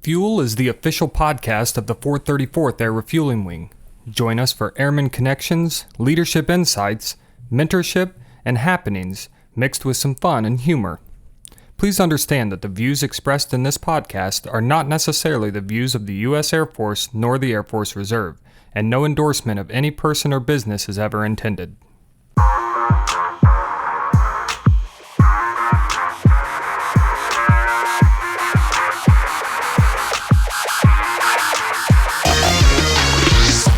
Fuel is the official podcast of the 434th Air Refueling Wing. Join us for airman connections, leadership insights, mentorship, and happenings mixed with some fun and humor. Please understand that the views expressed in this podcast are not necessarily the views of the U.S. Air Force nor the Air Force Reserve, and no endorsement of any person or business is ever intended.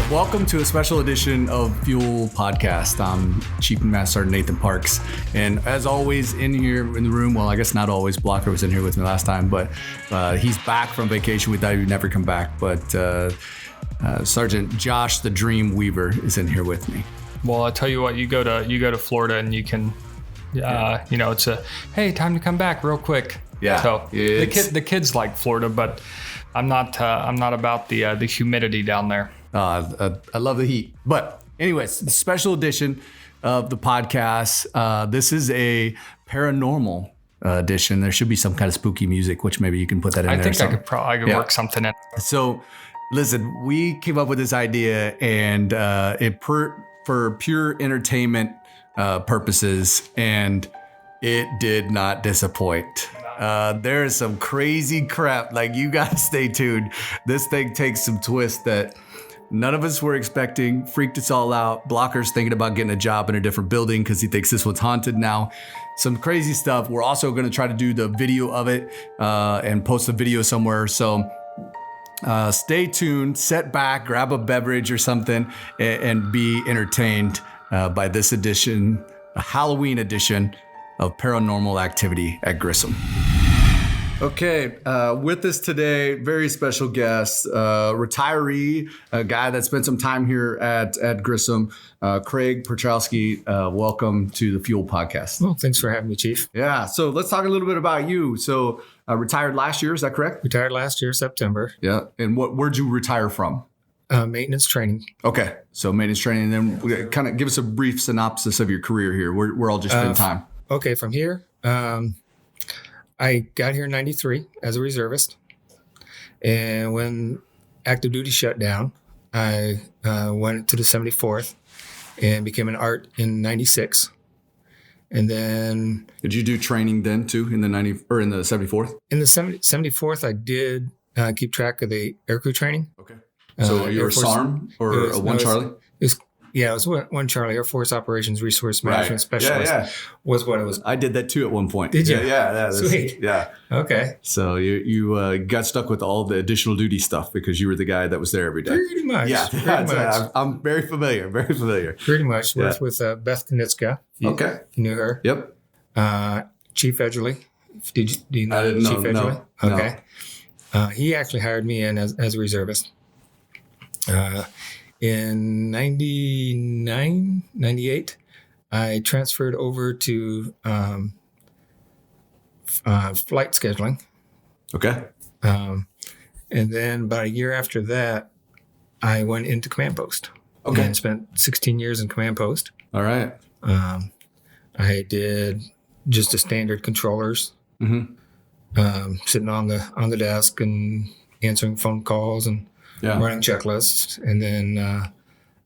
Welcome to a special edition of Fuel Podcast. I'm Chief Master Sgt. Nathan Parks. And as always, in here in the room, well, I guess not always, Blocker was in here with me last time, but he's back from vacation. We thought he'd never come back, but Sergeant Josh the Dream Weaver is in here with me. Well, I'll tell you what, you go to Florida and you can, it's a, hey, time to come back real quick. Yeah. So the kids like Florida, but I'm not about the humidity down there. I love the heat. But anyways, special edition of the podcast. This is a paranormal edition. There should be some kind of spooky music, which maybe you can put that in there. I think I could work something in. So listen, we came up with this idea and for pure entertainment purposes, and it did not disappoint. There is some crazy crap. Like, you got to stay tuned. This thing takes some twists that none of us were expecting. Freaked us all out. Blocker's thinking about getting a job in a different building because he thinks this one's haunted now. Some crazy stuff. We're also going to try to do the video of it and post a video somewhere. So stay tuned, sit back, grab a beverage or something, and be entertained by this edition, a Halloween edition of Paranormal Activity at Grissom. Okay, with us today, very special guest, retiree, a guy that spent some time here at Grissom, Craig Petroswsky. Welcome to the Fuel Podcast. Well, thanks for having me, Chief. Yeah, so let's talk a little bit about you. So retired last year, is that correct? Retired last year, September. Yeah, and where'd you retire from? Maintenance training. Okay, so maintenance training, and then kind of give us a brief synopsis of your career here. Where all you spend time. Okay, from here, I got here in 93 as a reservist. And when active duty shut down, I went to the 74th and became an ART in 96. And then... Did you do training then too in the 74th? In the 74th, I did keep track of the aircrew training. Okay. So you were a SARM or a 1 Charlie? It was 1 Charlie, Air Force Operations Resource Management Specialist. Was what it was. I did that too at one point. Did you? Yeah. Sweet. Yeah. Okay. So you got stuck with all the additional duty stuff because you were the guy that was there every day. Pretty much. Yeah. Pretty much. I'm very familiar. Pretty much. Worked with Beth Knitska. Okay. You knew her? Yep. Chief Edgerly. Do you know I didn't Chief know. Edgerly? Okay. No. He actually hired me in as a reservist. In 99, 98, I transferred over to flight scheduling. Okay. And then about a year after that, I went into command post. Okay. And spent 16 years in command post. All right. I did just the standard controllers, sitting on the desk and answering phone calls and running checklists. And then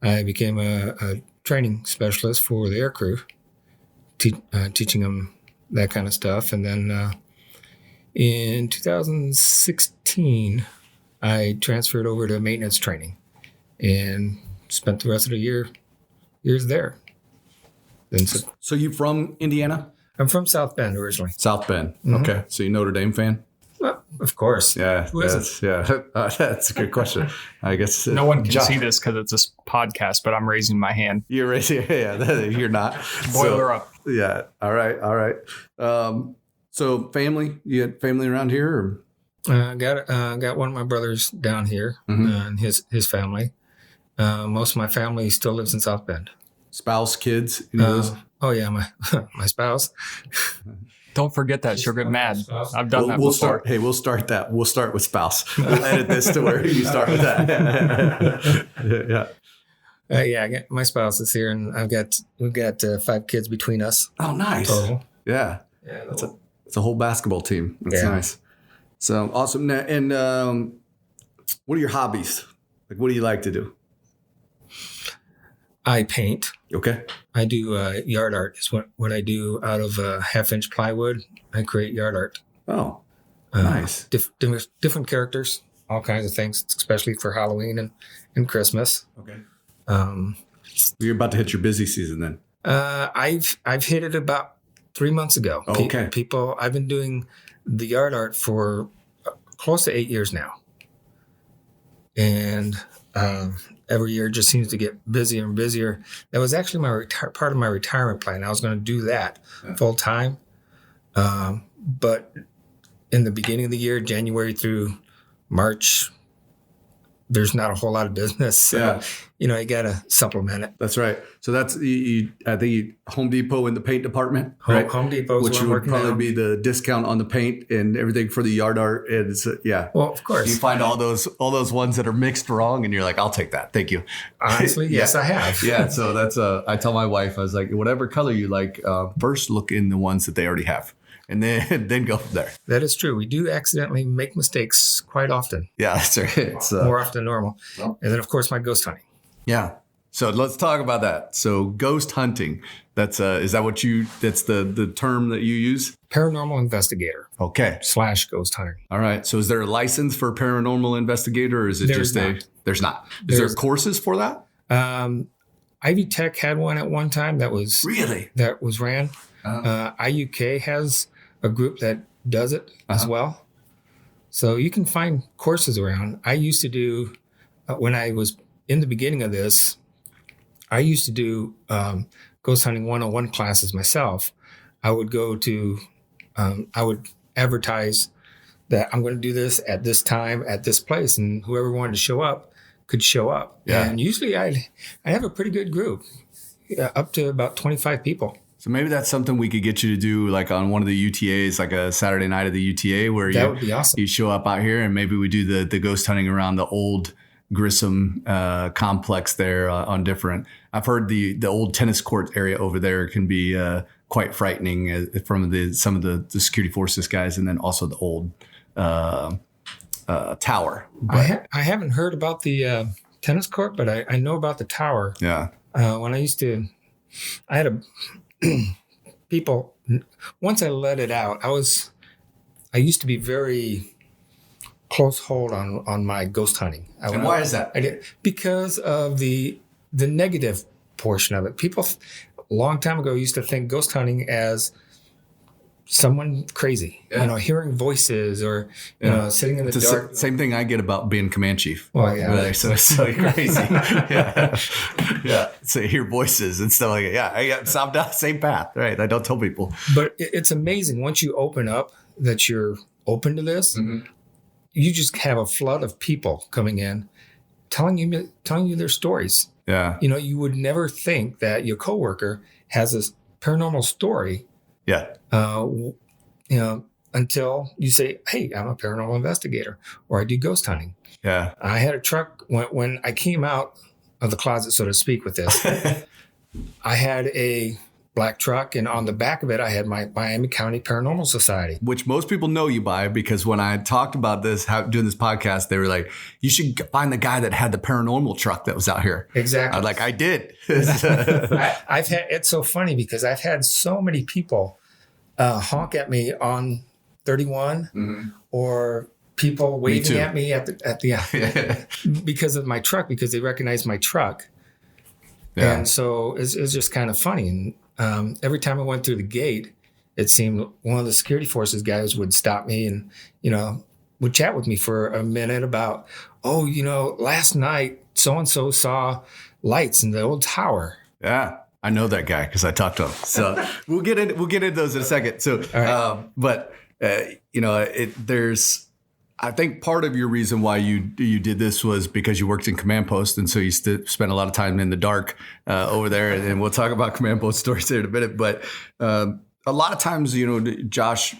I became a training specialist for the aircrew, teaching them that kind of stuff. And then in 2016, I transferred over to maintenance training and spent the rest of the years there. Then, so you from Indiana? I'm from South Bend originally. South Bend. Mm-hmm. Okay. So you Notre Dame fan? Well, of course. Yeah. That's a good question. I guess no one can see this because it's a podcast, but I'm raising my hand. You're raising, you're not. Boiler up. Yeah. All right. So family, you had family around here? Or? Got one of my brothers down here and his family. Most of my family still lives in South Bend. Spouse, kids? You know those? Oh yeah, my spouse. Don't forget that. She'll get mad. I've done that before. We'll start that. We'll start with spouse. We'll edit this to where you start with that. Yeah. I got, my spouse is here, and we've got 5 kids between us. Oh, nice. Total. Yeah. It's a whole basketball team. That's nice. So awesome. And what are your hobbies? Like, what do you like to do? I paint. Okay. I do yard art. Is what I do out of 1/2-inch plywood. I create yard art. Oh, nice. Different characters, all kinds of things, especially for Halloween and Christmas. Okay. Um, You're about to hit your busy season then. I've hit it about 3 months ago. Oh, okay. I've been doing the yard art for close to 8 years now. And every year just seems to get busier and busier. That was actually part of my retirement plan. I was going to do that full time. But in the beginning of the year, January through March, there's not a whole lot of business. So, you got to supplement it. That's right. So that's, I think Home Depot in the paint department, right? Home Depot, which would probably be the discount on the paint and everything for the yard art. And it's, Well, of course. You find all those ones that are mixed wrong and you're like, I'll take that. Thank you. Honestly, yes, I have. Yeah. So that's, I tell my wife, I was like, whatever color you like, first look in the ones that they already have. And then go from there. That is true. We do accidentally make mistakes quite often. Yeah, that's right. It's more often than normal. Well, and then, of course, my ghost hunting. Yeah. So let's talk about that. So ghost hunting. That's is that what that's the term that you use? Paranormal investigator. Okay. / ghost hunting. All right. So is there a license for paranormal investigator, or is it there's not? Is there courses for that? Ivy Tech had one at one time that was ran. IUK has a group that does it as well. So you can find courses around. I used to do, when I was in the beginning of this, I used to do ghost hunting 101 classes myself. I would go to, I would advertise that I'm going to do this at this time, at this place, and whoever wanted to show up could show up. Yeah. And usually I have a pretty good group, up to about 25 people. So maybe that's something we could get you to do, like on one of the UTAs, like a Saturday night of the UTA, where that would be awesome. You show up out here, and maybe we do the ghost hunting around the old Grissom complex there on different. I've heard the old tennis court area over there can be quite frightening from some of the security forces guys, and then also the old tower. I haven't heard about the tennis court, but I know about the tower. Yeah. When I had people, once I let it out, I used to be very close hold on my ghost hunting. And why is that? Because of the negative portion of it. People a long time ago used to think ghost hunting as someone crazy, hearing voices or sitting in the dark. Same thing I get about being command chief. Well, yeah, right? So crazy. yeah. So you hear voices and stuff like that. Yeah, I got some down the same path. Right. I don't tell people. But it's amazing once you open up that you're open to this. Mm-hmm. You just have a flood of people coming in, telling you their stories. Yeah. You would never think that your coworker has a paranormal story. Yeah. Until you say, hey, I'm a paranormal investigator, or I do ghost hunting. Yeah. I had a truck when I came out of the closet, so to speak, with this. I had a black truck, and on the back of it, I had my Miami County Paranormal Society. Which most people know you by, because when I talked about this, doing this podcast, they were like, you should find the guy that had the paranormal truck that was out here. Exactly. I'm like, I did. It's so funny because I've had so many people honk at me on 31 mm-hmm. or people waving at me at the because of my truck, because they recognize my truck. Yeah. And so it's just kind of funny. And every time I went through the gate, it seemed one of the security forces guys would stop me and, would chat with me for a minute about, last night so-and-so saw lights in the old tower. Yeah. I know that guy because I talked to him. So we'll get into those in a second. So, there's, I think part of your reason why you did this was because you worked in command post, and so you spent a lot of time in the dark over there. And we'll talk about command post stories there in a minute. But a lot of times, Josh,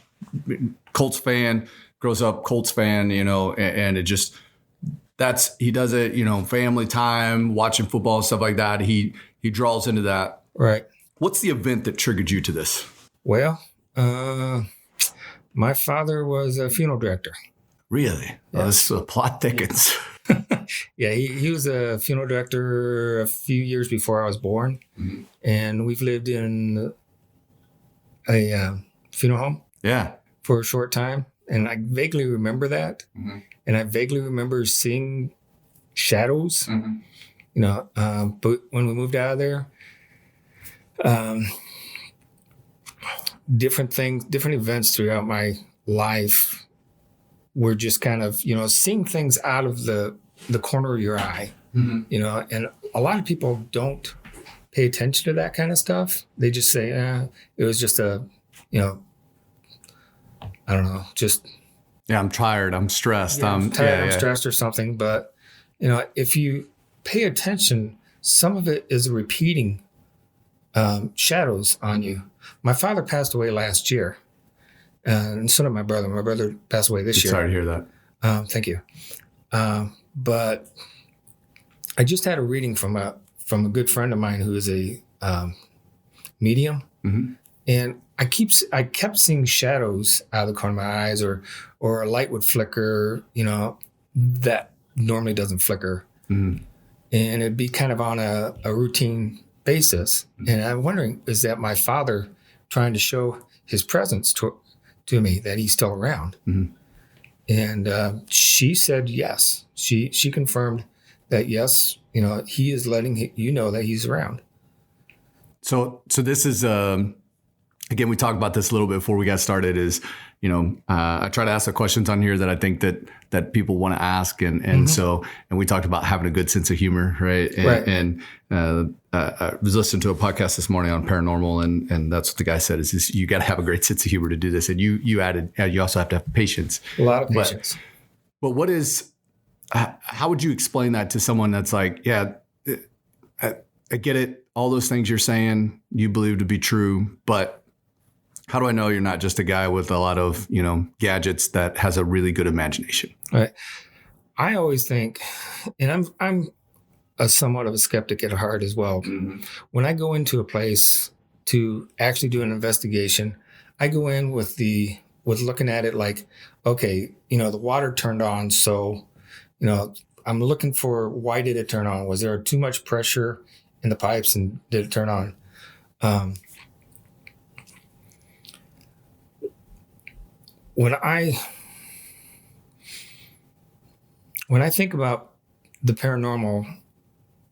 Colts fan, grows up Colts fan, and it just he does it, family time, watching football, stuff like that. He draws into that. Right. What's the event that triggered you to this? Well, my father was a funeral director. Really? Yeah. Oh, this plot thickens. Yeah, he was a funeral director a few years before I was born. Mm-hmm. And we've lived in a funeral home for a short time. And I vaguely remember that. Mm-hmm. And I vaguely remember seeing shadows, but when we moved out of there, different events throughout my life were just kind of, seeing things out of the corner of your eye, and a lot of people don't pay attention to that kind of stuff. They just say, it was just I don't know, just... Yeah, I'm tired. I'm stressed. I'm tired. I'm stressed or something. But, if you pay attention, some of it is repeating shadows on you. My father passed away last year, and so did my brother. My brother passed away this year. Sorry to hear that. Thank you. But I just had a reading from a good friend of mine who is a medium, mm-hmm. and I kept seeing shadows out of the corner of my eyes, or a light would flicker, that normally doesn't flicker. Mm-hmm. And it'd be kind of on a routine basis. Mm-hmm. And I'm wondering, is that my father trying to show his presence to me, that he's still around? Mm-hmm. And she said yes. She confirmed that yes, he is letting you know that he's around. So this is... Again, we talked about this a little bit before we got started. Is I try to ask the questions on here that I think that people want to ask, and mm-hmm. We talked about having a good sense of humor, right? And I was listening to a podcast this morning on paranormal, and that's what the guy said is you got to have a great sense of humor to do this, and you added you also have to have patience, a lot of patience. But what is? How would you explain that to someone that's like, yeah, I get it, all those things you're saying you believe to be true, but how do I know you're not just a guy with a lot of, gadgets that has a really good imagination? Right. I always think, and I'm a somewhat of a skeptic at heart as well. Mm-hmm. When I go into a place to actually do an investigation, I go in with looking at it like, okay, the water turned on. So, I'm looking for, why did it turn on? Was there too much pressure in the pipes and did it turn on? When I think about the paranormal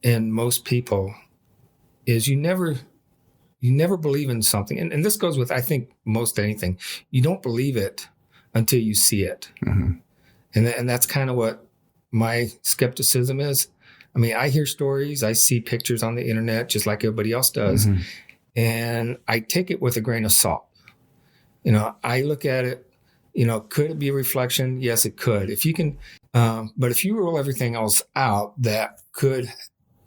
in most people is you never believe in something. And this goes with, I think, most anything. You don't believe it until you see it. Mm-hmm. And that's kind of what my skepticism is. I mean, I hear stories, I see pictures on the internet just like everybody else does. Mm-hmm. And I take it with a grain of salt. I look at it, could it be a reflection? Yes, it could. If you can, but if you rule everything else out that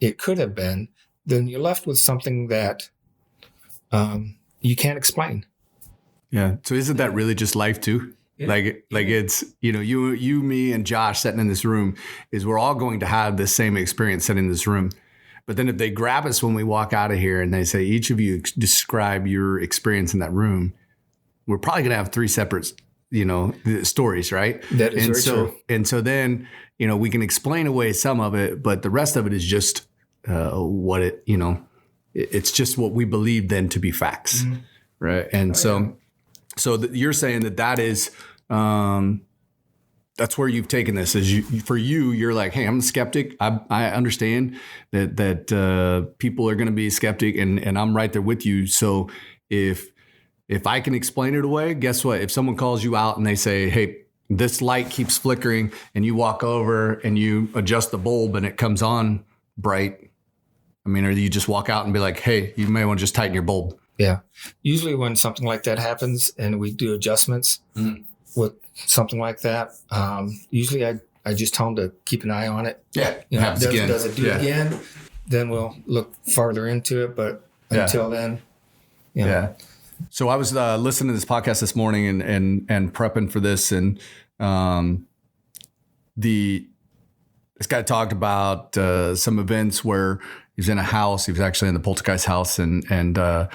it could have been, then you're left with something that you can't explain. Yeah. So isn't that really just life too? Yeah. Like it's, you, me, and Josh sitting in this room is we're all going to have the same experience sitting in this room. But then if they grab us when we walk out of here and they say, each of you describe your experience in that room, we're probably going to have three separate stories, right? That is very true. And so then, we can explain away some of it, but the rest of it is just what it, it's just what we believe then to be facts, mm-hmm. right? And you're saying that is, that's where you've taken this. You're like, hey, I'm a skeptic. I understand that people are going to be skeptic, and I'm right there with you. So if I can explain it away, guess what? If someone calls you out and they say, hey, this light keeps flickering, and you walk over and you adjust the bulb and it comes on bright, I mean, or you just walk out and be like, hey, you may want to just tighten your bulb. Yeah. Usually when something like that happens and we do adjustments with something like that, usually I just tell them to keep an eye on it. Yeah. Does it do it again? Then we'll look farther into it. But until then, Yeah. So I was listening to this podcast this morning and prepping for this, and this guy talked about some events where he was in a house. He was actually in the poltergeist house, and a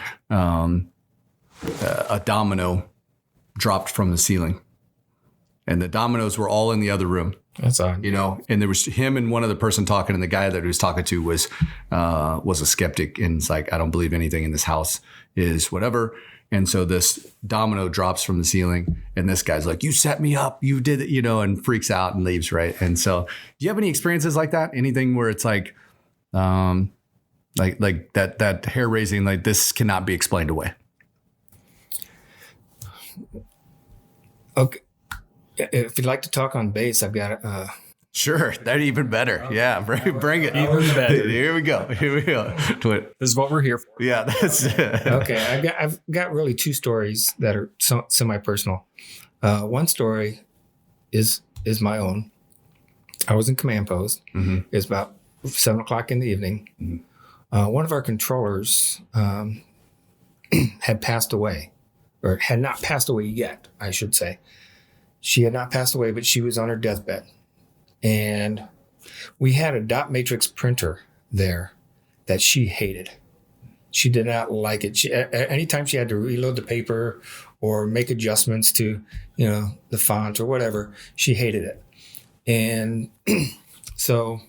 domino dropped from the ceiling, and the dominoes were all in the other room. That's odd. And there was him and one other person talking, and the guy that he was talking to was a skeptic, and it's like, I don't believe anything in this house is whatever. And so this domino drops from the ceiling, and this guy's like, you set me up, you did it, and freaks out and leaves, right? And so, do you have any experiences like that? Anything where it's like that hair raising, like this cannot be explained away? Okay. If you'd like to talk on base, I've got Sure, that's even better. Yeah, bring it. Even better. Here we go. This is what we're here for. Yeah, that's it. Okay, I've got really two stories that are semi-personal. One story is my own. I was in command post. Mm-hmm. It's about 7:00 in the evening. Mm-hmm. One of our controllers had passed away, or had not passed away yet, I should say. She had not passed away, but she was on her deathbed. And we had a dot matrix printer there that she hated. She did not like it. Anytime she had to reload the paper or make adjustments to, the font or whatever, she hated it. And so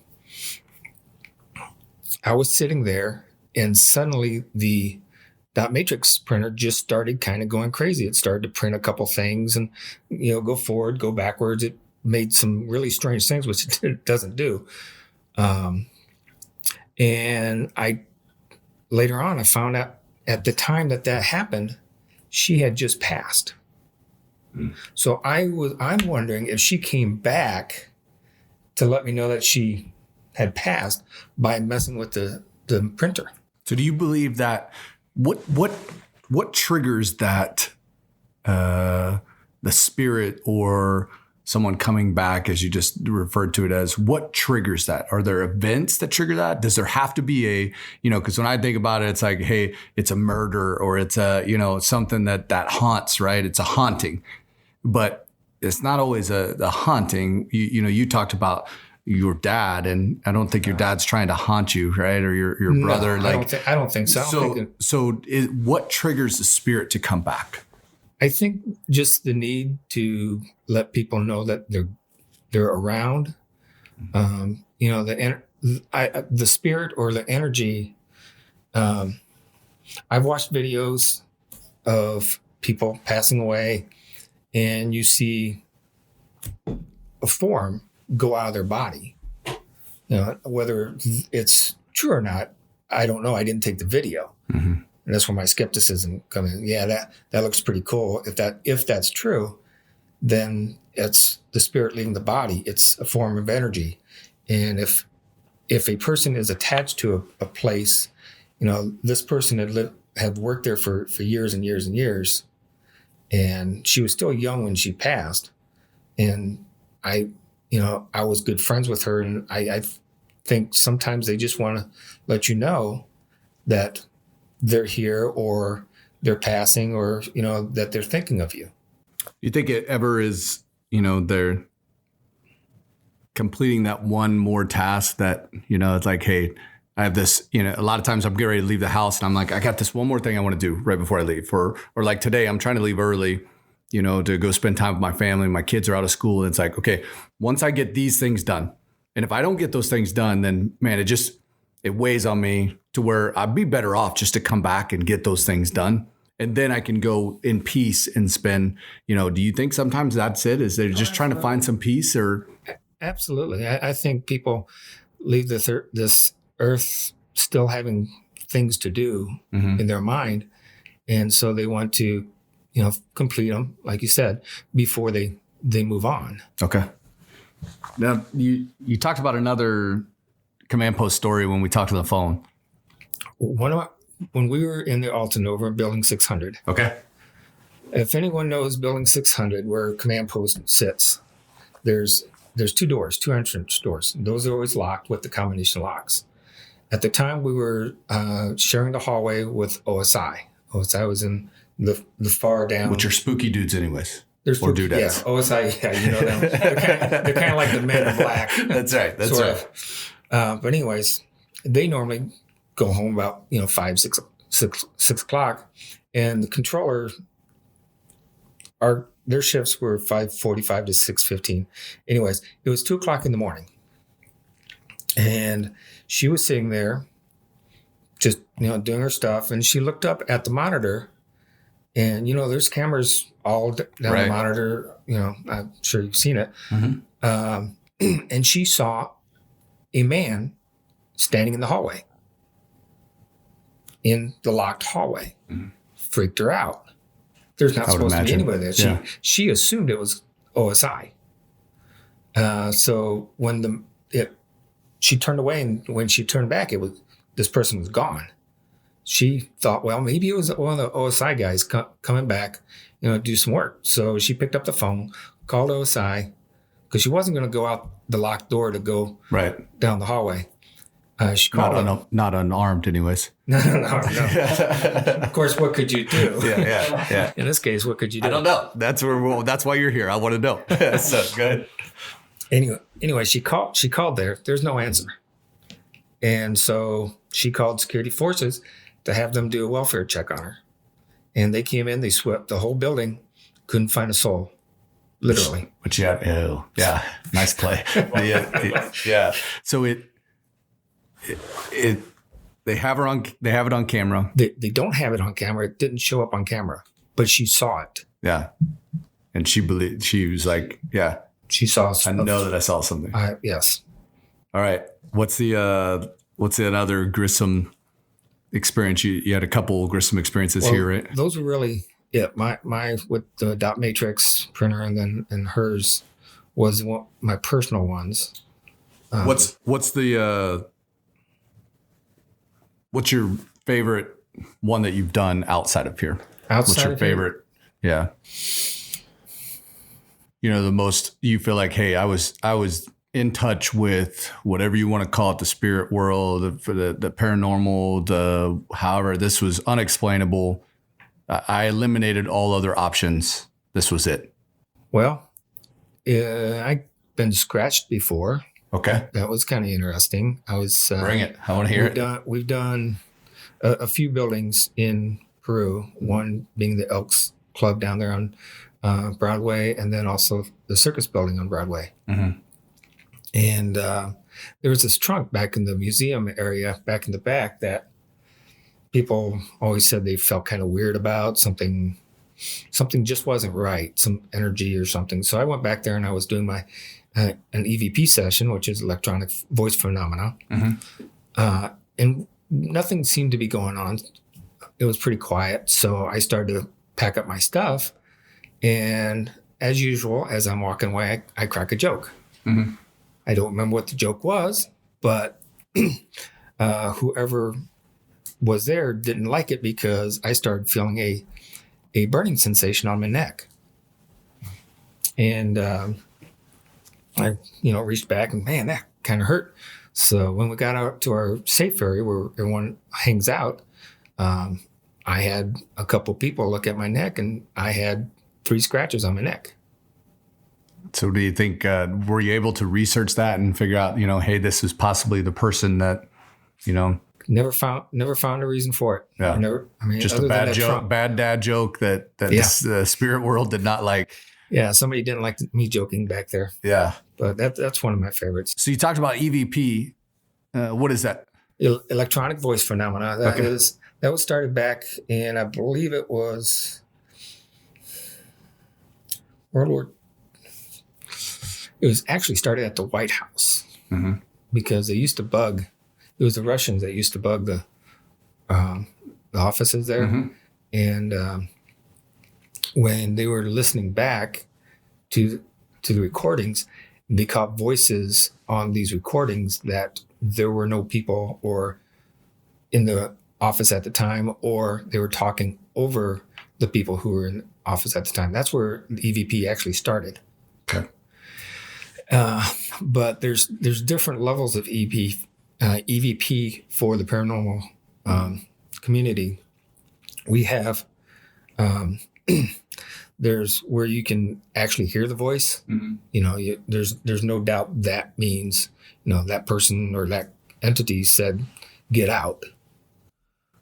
I was sitting there, and suddenly the dot matrix printer just started kind of going crazy. It started to print a couple things and, go forward, go backwards. It made some really strange things, which it doesn't do. And later on, I found out at the time that happened, she had just passed. Mm. So I'm wondering if she came back to let me know that she had passed by messing with the printer. So do you believe that what triggers that the spirit or someone coming back, as you just referred to it as, what triggers that? Are there events that trigger that? Does there have to be because when I think about it, it's like, hey, it's a murder or it's a, something that haunts, right? It's a haunting, but it's not always a haunting. You talked about your dad, and I don't think your dad's trying to haunt you, right? Or your brother. I don't think so. What triggers the spirit to come back? I think just the need to let people know that they're around. The spirit or the energy. I've watched videos of people passing away, and you see a form go out of their body. Whether it's true or not, I don't know. I didn't take the video. Mm-hmm. And that's where my skepticism comes in. Yeah, that looks pretty cool. If that's true, then it's the spirit leaving the body. It's a form of energy. And if a person is attached to a place, this person had worked there for years and years and years, and she was still young when she passed. And I was good friends with her, and I think sometimes they just want to let you know that they're here or they're passing or, that they're thinking of you. You think it ever is, they're completing that one more task that, it's like, hey, I have this, a lot of times I'm getting ready to leave the house and I'm like, I got this one more thing I want to do right before I leave. Or like today, I'm trying to leave early, to go spend time with my family. My kids are out of school. And it's like, okay, once I get these things done, and if I don't get those things done, then man, it weighs on me to where I'd be better off just to come back and get those things done. And then I can go in peace and spend, do you think sometimes that's it? Is they're just trying to find some peace or? Absolutely. I think people leave this earth still having things to do mm-hmm. in their mind. And so they want to, complete them, like you said, before they move on. Okay. Now you talked about another command post story when we talked on the phone. When we were in the Altanova in Building 600. Okay. If anyone knows Building 600, where command post sits, there's two entrance doors. Those are always locked with the combination locks. At the time, we were sharing the hallway with OSI. OSI was in the far down. Which are spooky dudes anyways. They're spooky, dudettes. Yeah, OSI, yeah, you know them. They're kind of like the Men in Black. That's right. That's right. But anyways, they normally go home about 6 o'clock, and the controller, our their shifts were 5:45 to 6:15. Anyways, it was 2:00 in the morning. And she was sitting there just, doing her stuff. And she looked up at the monitor and, there's cameras all down the monitor. I'm sure you've seen it. Mm-hmm. And she saw a man standing in the hallway, in the locked hallway. Mm-hmm. Freaked her out. There's not supposed to be anybody there. She assumed it was OSI. So when she turned away, and when she turned back, this person was gone. She thought, well, maybe it was one of the OSI guys coming back, do some work. So she picked up the phone, called OSI, because she wasn't going to go out the locked door to go down the hallway. She called not unarmed, anyways. No. Of course, what could you do? Yeah. In this case, what could you do? I don't know. That's why you're here. I want to know. So good. Anyway, she called there. There's no answer. And so she called security forces to have them do a welfare check on her. And they came in, they swept the whole building, couldn't find a soul. Literally. But yeah. Nice play. Yeah. So they have it on camera. They don't have it on camera. It didn't show up on camera, but she saw it. Yeah. And she was like, yeah. She saw. I know that I saw something. Yes. All right. What's another Grissom experience? You had a couple Grissom experiences here, right? Those were really it. My with the dot matrix printer, and hers was my personal ones. What's your favorite one that you've done outside of here? What's your favorite? Here? Yeah. The most you feel like, hey, I was in touch with whatever you want to call it, the spirit world, the paranormal, however, this was unexplainable. I eliminated all other options. This was it. Well, I've been scratched before. Okay. That was kind of interesting. Bring it. I want to hear it. We've done a few buildings in Peru, one being the Elks Club down there on Broadway, and then also the circus building on Broadway. Mm-hmm. And there was this trunk back in the museum area, back in the back, that people always said they felt kind of weird about. Something just wasn't right, some energy or something. So I went back there and I was doing my an EVP session, which is electronic voice phenomena. Mm-hmm. And nothing seemed to be going on. It was pretty quiet. So I started to pack up my stuff. And as usual, as I'm walking away, I crack a joke. Mm-hmm. I don't remember what the joke was, but whoever was there didn't like it because I started feeling a burning sensation on my neck. And I, reached back and, man, that kind of hurt. So when we got out to our safe area where everyone hangs out, I had a couple people look at my neck, and I had 3 scratches on my neck. So do you think, were you able to research that and figure out, hey, this is possibly the person that, Never found a reason for it. Yeah. Just a bad dad joke that the spirit world did not like. Yeah. Somebody didn't like me joking back there. Yeah. But that's one of my favorites. So you talked about EVP. What is that? Electronic voice phenomena. That was started back in, I believe it was World War. It was actually started at the White House, mm-hmm. because they used to bug. It was the Russians that used to bug the offices there, mm-hmm. and when they were listening back to the recordings, they caught voices on these recordings that there were no people or in the office at the time, or they were talking over the people who were in office at the time. That's where the EVP actually started. Okay. But there's different levels of EVP for the paranormal community. We have there's where you can actually hear the voice. Mm-hmm. There's no doubt that means that person or that entity said, "Get out."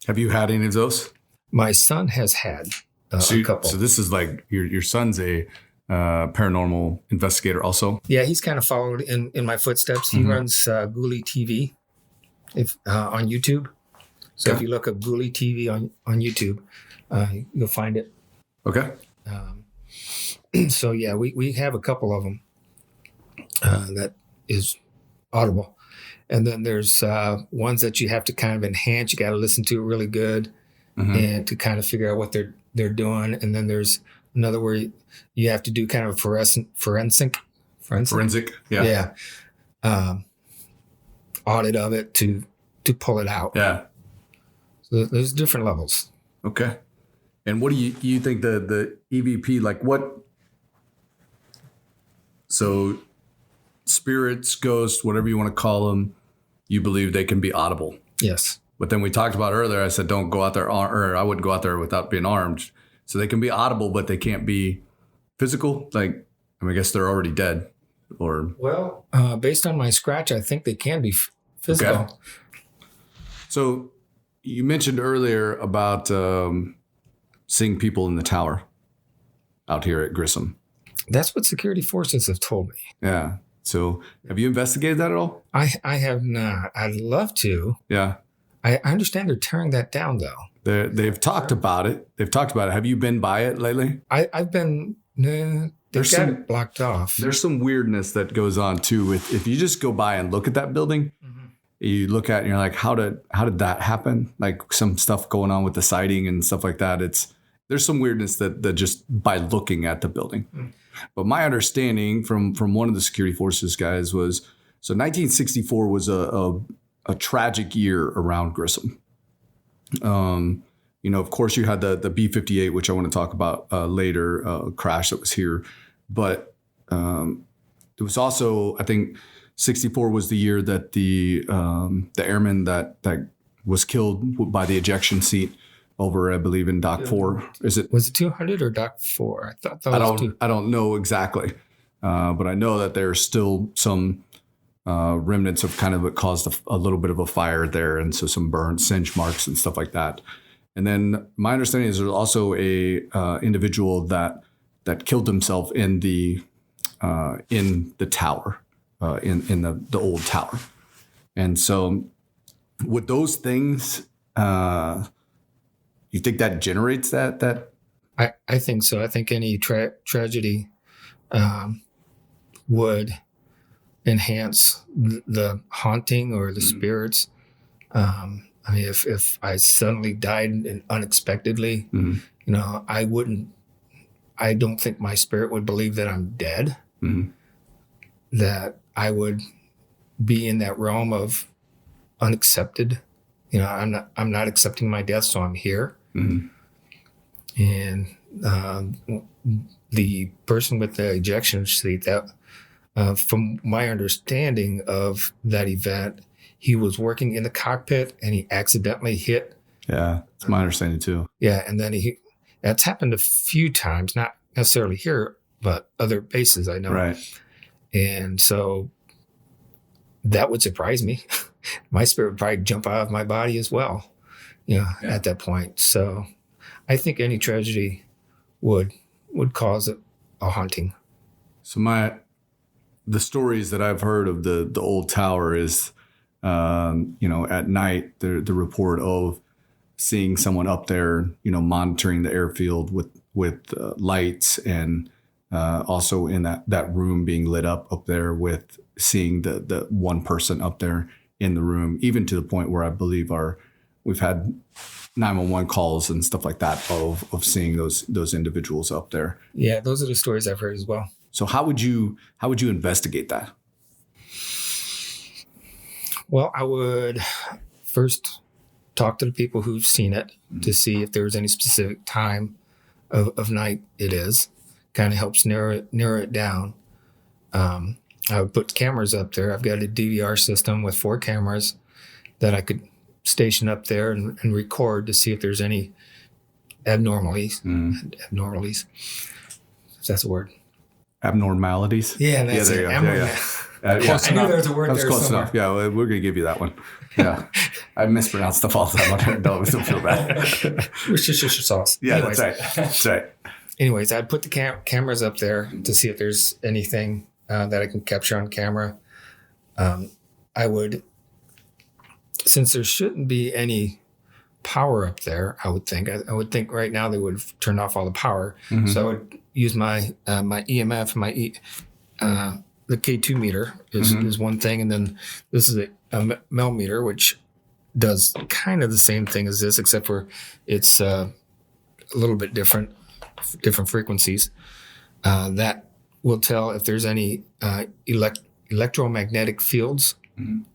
Have you had any of those? My son has had. a couple. So this is like your son's a paranormal investigator also? Yeah, he's kind of followed in my footsteps. He runs Ghoulie TV on YouTube. So if you look up Ghoulie TV on YouTube, you'll find it. Okay. So yeah, we have a couple of them that is audible. And then there's ones that you have to kind of enhance. You got to listen to it really good and to kind of figure out what they're doing. And then there's another where you have to do kind of forensic. Yeah. Audit of it to pull it out. Yeah. So there's different levels. Okay. And what do you think the EVP, like what? So spirits, ghosts, whatever you want to call them, you believe they can be audible. Yes. But then we talked about earlier, I said, don't go out there, or I wouldn't go out there without being armed. So they can be audible, but they can't be physical. Like, I guess they're already dead. Or well, based on my scratch, I think they can be physical. Okay. So you mentioned earlier about seeing people in the tower out here at Grissom. That's what security forces have told me. Yeah. So have you investigated that at all? I have not. I'd love to. Yeah. I understand they're tearing that down, though. They've talked about it. Have you been by it lately? I've been. They've got it blocked off. There's some weirdness that goes on too. If you just go by and look at that building, you look at it and you're like, how did that happen? Like some stuff going on with the siding and stuff like that. There's some weirdness that just by looking at the building. But my understanding from one of the security forces guys was, so 1964 was a tragic year around Grissom. Of course you had the B-58, which I want to talk about later, crash that was here. But there was also, I think 64 was the year that the airman that was killed by the ejection seat over, I believe, in Dock 4. Was it 200 or Dock 4? I thought that was I don't know exactly. But I know that there's still some remnants of kind of what caused a little bit of a fire there. And so some burnt singe marks and stuff like that. And then my understanding is there's also a individual that killed himself in the tower, in the old tower. And so with those things, you think that generates that? I think so. I think any tragedy would enhance the haunting or the spirits. If I suddenly died unexpectedly, I don't think my spirit would believe that I'm dead, that I would be in that realm of unaccepted. I'm not accepting my death, so I'm here. And the person with the ejection seat, that from my understanding of that event, he was working in the cockpit and he accidentally hit. Yeah, that's my understanding too. Yeah, and then that's happened a few times, not necessarily here, but other bases I know. Right. And so that would surprise me. My spirit would probably jump out of my body as well, at that point. So I think any tragedy would cause a haunting. So the stories that I've heard of the old tower is, at night, the report of seeing someone up there, monitoring the airfield with lights, and also in that room being lit up there with seeing the one person up there in the room, even to the point where I believe we've had 911 calls and stuff like that of seeing those individuals up there. Yeah, those are the stories I've heard as well. So how would you investigate that? Well, I would first talk to the people who've seen it to see if there was any specific time of night it is. Kind of helps narrow it down. I would put cameras up there. I've got a DVR system with 4 cameras that I could station up there and record to see if there's any abnormalities. Abnormalities. If that's a word. Abnormalities? Yeah, that's it. Yeah. I knew there was a word there close somewhere. enough. Yeah, we're going to give you that one. Yeah. I mispronounced the false. Don't feel bad. Worcestershire sauce. Yeah, Anyways, that's right. Anyways, I'd put the cameras up there to see if there's anything that I can capture on camera. I would, since there shouldn't be any power up there, I would think right now they would have turned off all the power. Mm-hmm. So I would use my EMF, the K2 meter is one thing. And then this is a Mel meter, which does kind of the same thing as this, except for it's a little bit different frequencies. That will tell if there's any electromagnetic fields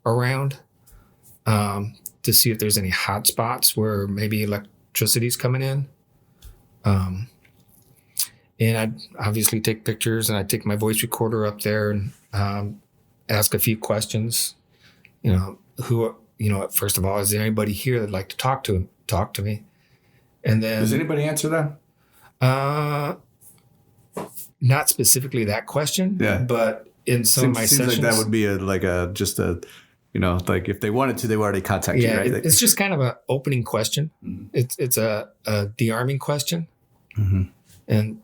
around, to see if there's any hot spots where maybe electricity's coming in. And I'd obviously take pictures, and I'd take my voice recorder up there and ask a few questions. First of all, is there anybody here that'd like to talk to me? And then, does anybody answer that? Not specifically that question, but in some of my sessions, seems like that would be like if they wanted to, they would already contact you, right? It's just kind of an opening question. Mm-hmm. It's a de-arming question. Mm-hmm. And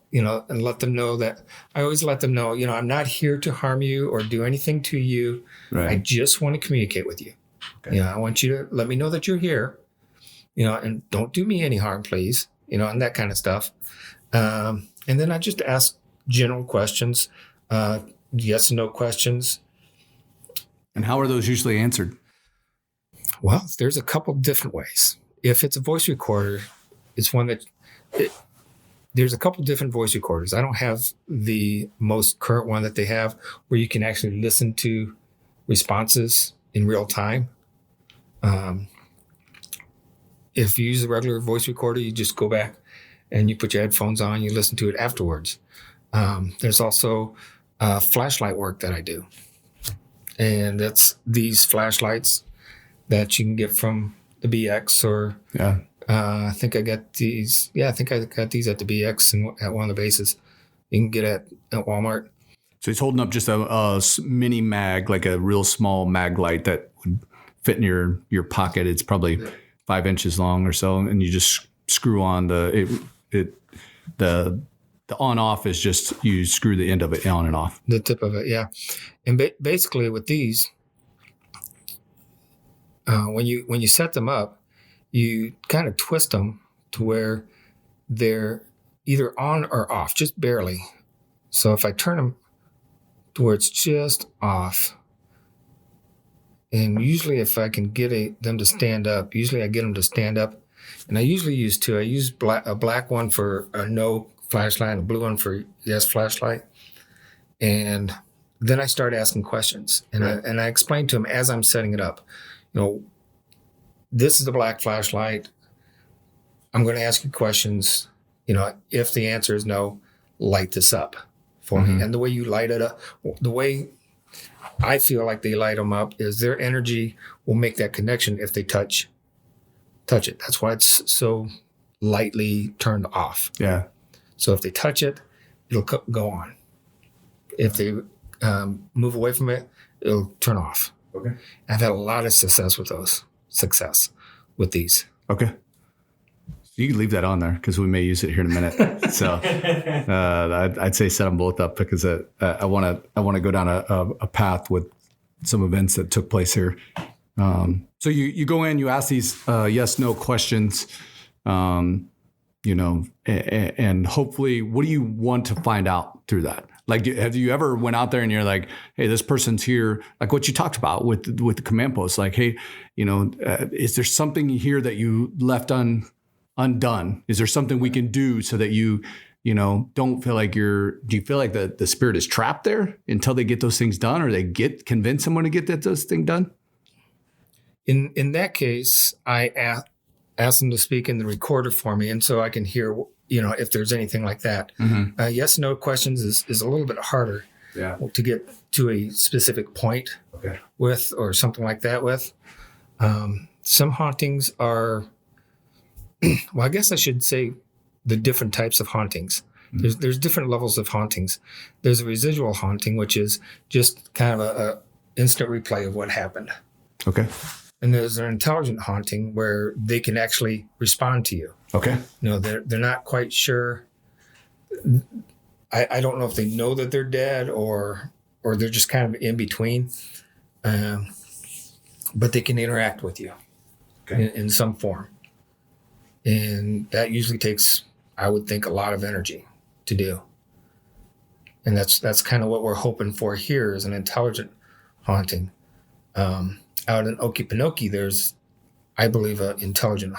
let them know that I always let them know, I'm not here to harm you or do anything to you. Right. I just want to communicate with you. Okay. I want you to let me know that you're here, and don't do me any harm, please, and that kind of stuff. And then I just ask general questions, yes and no questions. And how are those usually answered? Well, there's a couple different ways. If it's a voice recorder, it's one that there's a couple different voice recorders. I don't have the most current one that they have where you can actually listen to responses in real time. If you use a regular voice recorder, you just go back and you put your headphones on, you listen to it afterwards. There's also flashlight work that I do. And that's these flashlights that you can get from the BX or I think I got these. Yeah, I think I got these at the BX and at one of the bases. You can get at Walmart. So he's holding up just a mini mag, like a real small mag light that would fit in your pocket. It's probably 5 inches long or so, and you just screw on the on off is just you screw the end of it on and off. The tip of it, yeah. And basically with these, when you set them up, you kind of twist them to where they're either on or off, just barely. So if I turn them to where it's just off, and usually if I can get them to stand up, I get them to stand up, and I usually use two. I use a black one for a no flashlight, a blue one for yes flashlight, and then I start asking questions, and I explain to them as I'm setting it up, this is the black flashlight. I'm going to ask you questions. If the answer is no, light this up for me. And the way you light it up, the way I feel like they light them up is their energy will make that connection if they touch it. That's why it's so lightly turned off. Yeah. So if they touch it, it'll go on. If they move away from it, it'll turn off. Okay. I've had a lot of success with these. Okay. You can leave that on there because we may use it here in a minute. So I'd say set them both up because I want to go down a path with some events that took place here. So you go in, you ask these yes, no questions, and hopefully, what do you want to find out through that? Like, have you ever went out there and you're like, hey, this person's here, like what you talked about with the command post, like, hey, is there something here that you left undone? Is there something we can do so that you don't feel like do you feel like the spirit is trapped there until they get those things done, or they convince someone to get those things done? In that case, I ask them to speak in the recorder for me, and so I can hear, if there's anything like that. Mm-hmm. Yes, no questions is a little bit harder to get to a specific point with, or something like that with. Some hauntings are, well, I guess I should say the different types of hauntings. Mm-hmm. There's different levels of hauntings. There's a residual haunting, which is just kind of a instant replay of what happened. Okay. And there's an intelligent haunting where they can actually respond to you. Okay. They're not quite sure. I don't know if they know that they're dead or they're just kind of in between. But they can interact with you in some form. And that usually takes, I would think, a lot of energy to do. And that's kind of what we're hoping for here is an intelligent haunting. Out in Okefenokee, there's, I believe, an intelligent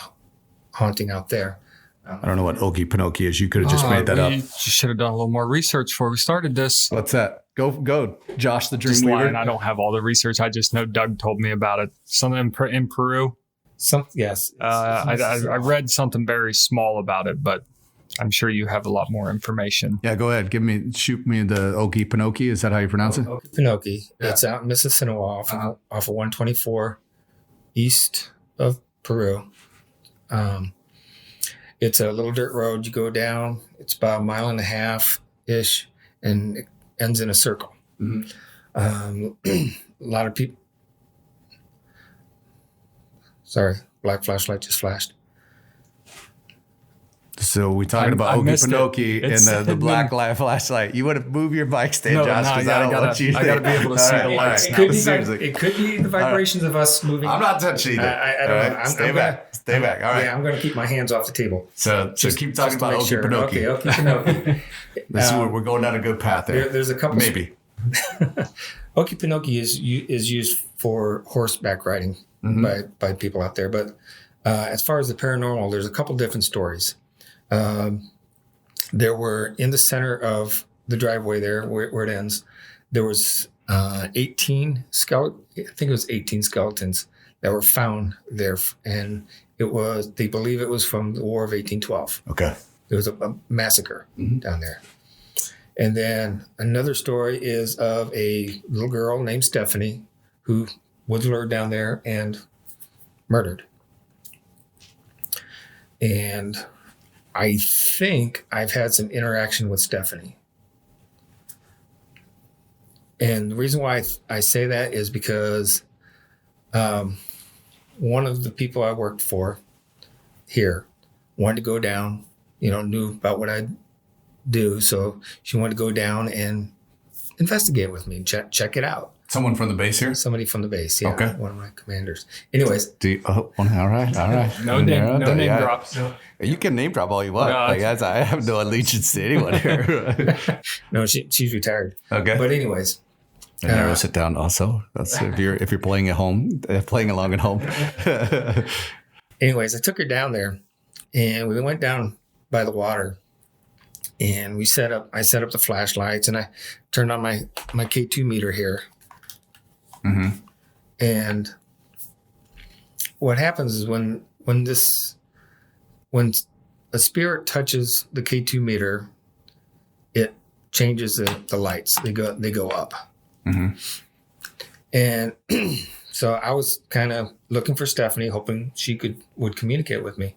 haunting out there. I don't know what Okefenokee is. You could have just made that up. You should have done a little more research before we started this. What's that? Go, Josh the Just Dreamweaver. lying. I don't have all the research. I just know Doug told me about it. Something in Peru. Yes. I read something very small about it, but I'm sure you have a lot more information. Yeah, go ahead. Shoot me the Okefenokee. Is that how you pronounce it? Okefenokee. Yeah. It's out in Mississinawa off of 124 east of Peru. It's a little dirt road. You go down. It's about a mile and a half-ish, and it ends in a circle. Mm-hmm. A lot of people... Sorry, black flashlight just flashed. So we're talking about Okefenokee and the black light flashlight. You want to move your mic stand, Josh? Because I don't want you to. I got to be able to see the lights. It could be the vibrations of us moving. I'm not touching either. I don't know. Stay back. All right. Yeah, I'm going to keep my hands off the table. So keep talking about Okefenokee. Sure. Okay, Okefenokee. This is where we're going down a good path there. There's a couple. Maybe. Okefenokee is used for horseback riding by people out there. But as far as the paranormal, there's a couple different stories. There were in the center of the driveway there where it ends, there was 18 skeletons that were found there. And they believe it was from the War of 1812. Okay. There was a massacre down there. And then another story is of a little girl named Stephanie who was lured down there and murdered. And I think I've had some interaction with Stephanie. And the reason why I say that is because one of the people I worked for here wanted to go down, knew about what I do. So she wanted to go down and investigate with me, check it out. Someone from the base here? Somebody from the base, yeah. Okay. One of my commanders. Anyways. All right. No name drops. No. You can name drop all you want. No, I have no allegiance to anyone here. No, she's retired. Okay. But anyways. And narrow sit down also. That's if you're playing at home, playing along at home. Anyways, I took her down there and we went down by the water and I set up the flashlights and I turned on my K2 meter here. Mm-hmm. And what happens is when a spirit touches the K2 meter, it changes the lights. They go up. Mm-hmm. And so I was kind of looking for Stephanie, hoping she would communicate with me.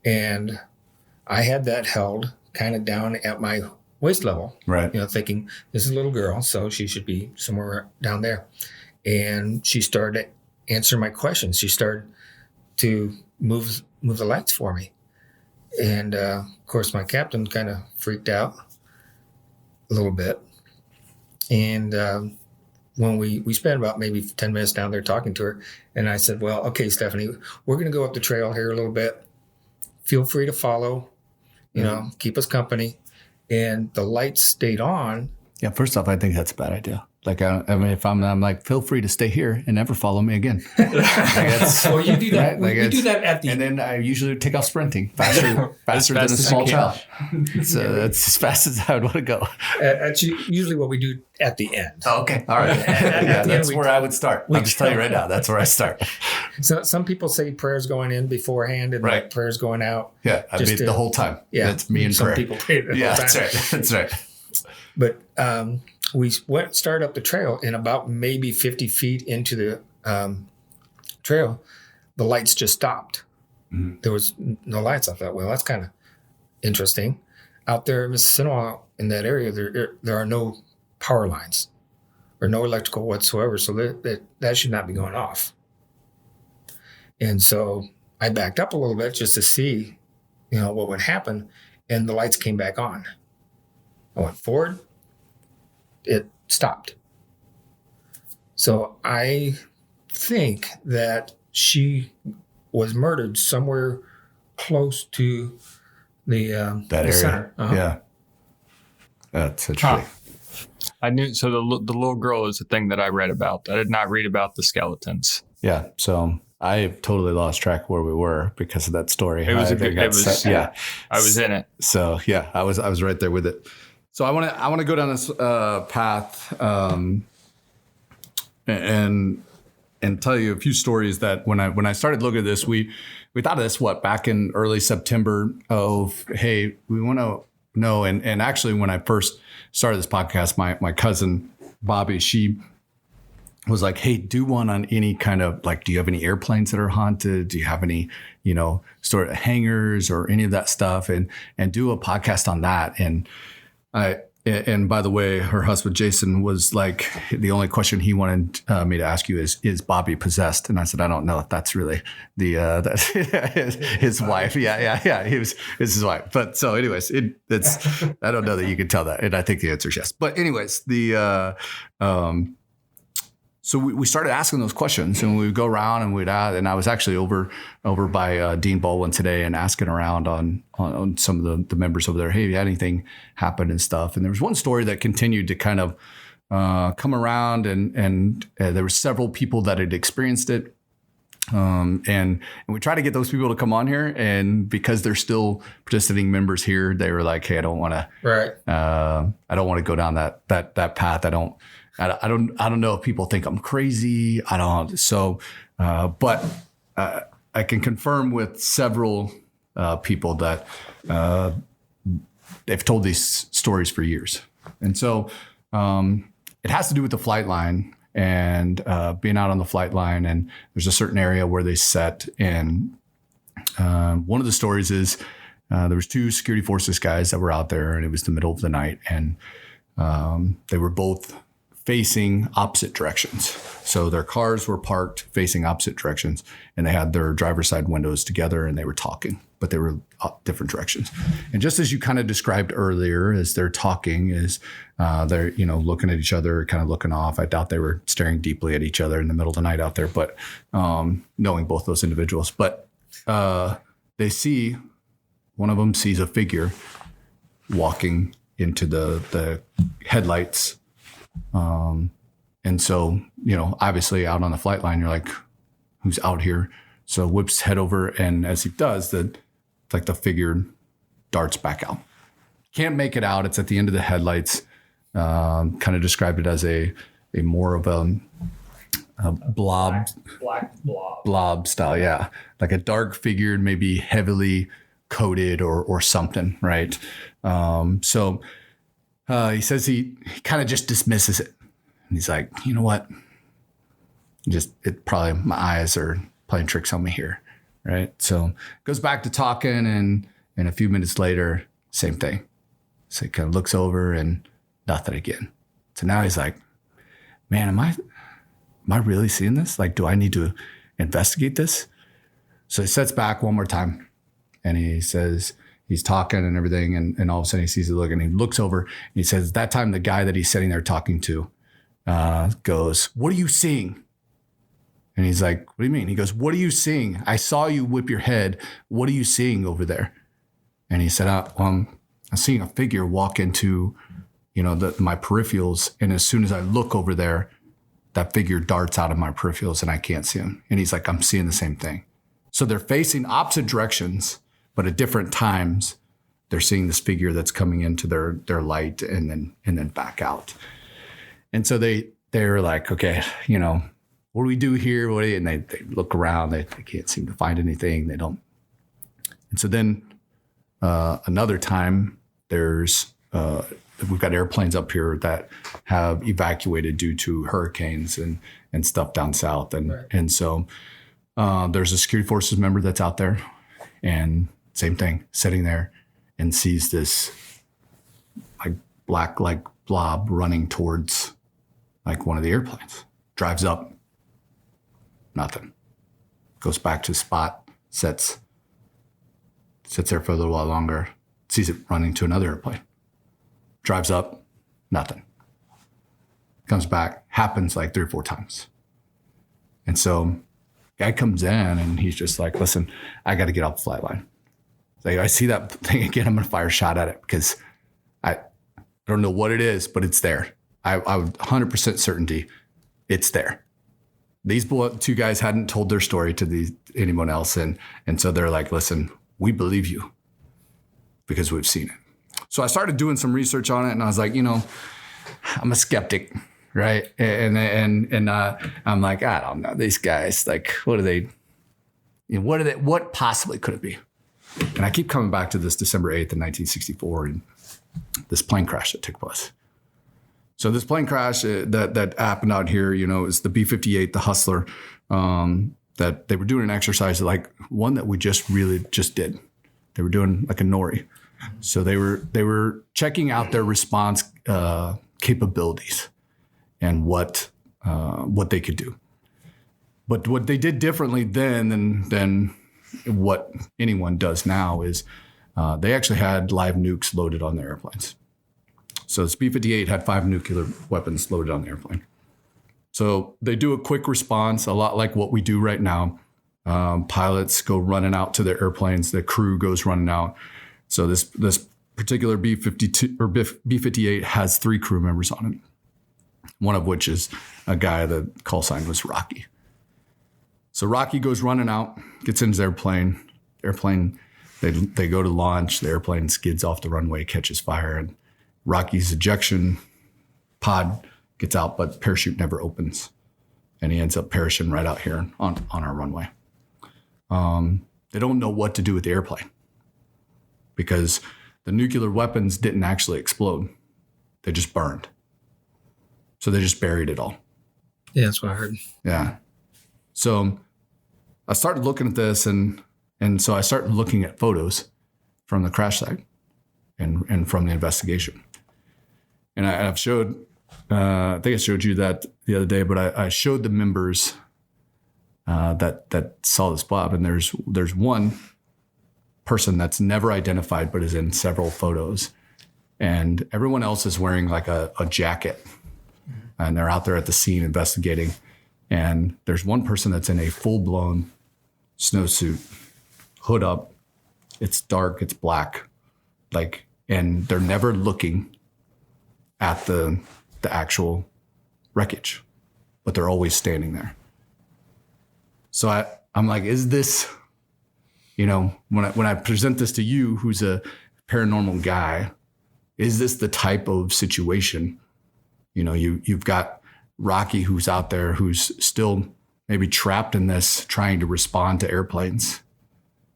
And I had that held kind of down at my waist level, right? Thinking this is a little girl, so she should be somewhere down there. And she started answering my questions. She started to move the lights for me. And of course, my captain kind of freaked out a little bit. And when we spent about maybe 10 minutes down there talking to her, and I said, well, okay, Stephanie, we're going to go up the trail here a little bit. Feel free to follow, keep us company. And the lights stayed on. Yeah, first off, I think that's a bad idea. Like, if I'm like, feel free to stay here and never follow me again. Well, you do that. Right? We do that at the end. And then I usually take off sprinting faster than a small child. So that's as fast as I would want to go. That's usually what we do at the end. Oh, okay. All right. That's where I would start. I'll just tell you right now. That's where I start. So some people say prayers going in beforehand and prayers going out. Yeah. I mean, the whole time. Yeah. That's me and prayer. Some people pray the whole time. That's right. But we started up the trail, and about maybe 50 feet into the trail, the lights just stopped. Mm-hmm. There was no lights. I thought, well, that's kind of interesting. Out there in Mississinawa, in that area, there are no power lines or no electrical whatsoever, so that should not be going off. And so I backed up a little bit just to see, what would happen. And the lights came back on. I went forward. It stopped. So I think that she was murdered somewhere close to that area. Center. Uh-huh. Yeah. That's interesting. I knew. So the little girl is the thing that I read about. I did not read about the skeletons. Yeah. So I totally lost track of where we were because of that story. It was yeah. I was in it. So yeah, I was right there with it. So I want to go down this path and tell you a few stories that when I started looking at this, we thought of this back in early September of, hey, we want to know. And actually when I first started this podcast, my cousin Bobby, she was like, hey, do one on any kind of, like, do you have any airplanes that are haunted? Do you have any, sort of hangars or any of that stuff? And do a podcast on that. And by the way, her husband, Jason, was like, the only question he wanted me to ask you is Bobby possessed? And I said, I don't know if that's really that's his wife. Yeah. It's his wife. But so anyways, it's, I don't know that you can tell that. And I think the answer is yes. But anyways, so we started asking those questions, and we would go around and and I was actually over by Dean Baldwin today and asking around on some of the members over there, hey, have you had anything happen and stuff? And there was one story that continued to kind of come around, and there were several people that had experienced it. And we try to get those people to come on here, and because they're still participating members here, they were like, hey, I don't want to go down that path. I don't know if people think I'm crazy. I don't. So, but I can confirm with several people that they've told these stories for years. And so it has to do with the flight line and being out on the flight line. And there's a certain area where they set. And one of the stories is there was 2 security forces guys that were out there, and it was the middle of the night. And they were both facing opposite directions. So their cars were parked facing opposite directions, and they had their driver's side windows together, and they were talking, but they were different directions. And just as you kind of described earlier, as they're talking, is they're, looking at each other, kind of looking off. I doubt they were staring deeply at each other in the middle of the night out there, but knowing both those individuals. But they see, one of them sees a figure walking into the headlights. And so, obviously out on the flight line, you're like, who's out here? So whips head over. And as he does, the figure darts back out. Can't make it out. It's at the end of the headlights. Kind of described it as a more of a blob, black blob style. Yeah. Like a dark figure, maybe heavily coated or something. Right. So he says he kind of just dismisses it. And he's like, you know what? Probably my eyes are playing tricks on me here. Right. So goes back to talking, and a few minutes later, same thing. So he kind of looks over and nothing again. So now he's like, man, am I really seeing this? Like, do I need to investigate this? So he sets back one more time, and he says, he's talking and everything, and all of a sudden he sees it look, and he looks over, and he says, that time the guy that he's sitting there talking to goes, what are you seeing? And he's like, what do you mean? He goes, what are you seeing? I saw you whip your head. What are you seeing over there? And he said, I'm seeing a figure walk into, my peripherals, and as soon as I look over there, that figure darts out of my peripherals, and I can't see him. And he's like, I'm seeing the same thing. So they're facing opposite directions, but at different times, they're seeing this figure that's coming into their light and then back out. And so they're like, okay, what do we do here? And they look around. They can't seem to find anything. They don't. And so then another time, we've got airplanes up here that have evacuated due to hurricanes and stuff down south. And so there's a security forces member that's out there, and same thing, sitting there, and sees this like black blob running towards like one of the airplanes. Drives up, nothing. goes back to the spot, sits there for a little while longer, sees it running to another airplane, drives up, nothing. Comes back, happens like 3 or 4 times. And so guy comes in and he's just like, listen, I got to get off the flight line. Like, I see that thing again, I'm going to fire a shot at it because I don't know what it is, but it's there. I would 100% certainty it's there. These 2 guys hadn't told their story to anyone else. And so they're like, listen, we believe you because we've seen it. So I started doing some research on it and I was like, I'm a skeptic, right? And I'm like, I don't know, these guys, like, what are they, what possibly could it be? And I keep coming back to this December 8th of 1964 and this plane crash that took place. So this plane crash that happened out here, is the B-58, the Hustler, that they were doing an exercise like one that we just did. They were doing like a nori. So they were checking out their response capabilities and what they could do. But what they did differently then than what anyone does now is they actually had live nukes loaded on their airplanes. So this B-58 had 5 nuclear weapons loaded on the airplane. So they do a quick response, a lot like what we do right now. Pilots go running out to their airplanes. The crew goes running out. So this particular B-52 or B-58 has 3 crew members on it. One of which is a guy, the call sign was Rocky. So Rocky goes running out, gets into the airplane. They go to launch. The airplane skids off the runway, catches fire, and Rocky's ejection pod gets out, but parachute never opens. And he ends up perishing right out here on our runway. They don't know what to do with the airplane because the nuclear weapons didn't actually explode. They just burned. So they just buried it all. Yeah, that's what I heard. Yeah. So I started looking at this and so I started looking at photos from the crash site and from the investigation. And I've showed, I think I showed you that the other day, but I showed the members that saw this blob. And there's one person that's never identified, but is in several photos. And everyone else is wearing like a jacket. And they're out there at the scene investigating. And there's one person that's in a full-blown snowsuit, hood up. It's dark, it's black. And they're never looking at the actual wreckage, but they're always standing there. So I'm like, is this, when I present this to you, who's a paranormal guy, is this the type of situation? You've got Rocky who's out there, who's still maybe trapped in this, trying to respond to airplanes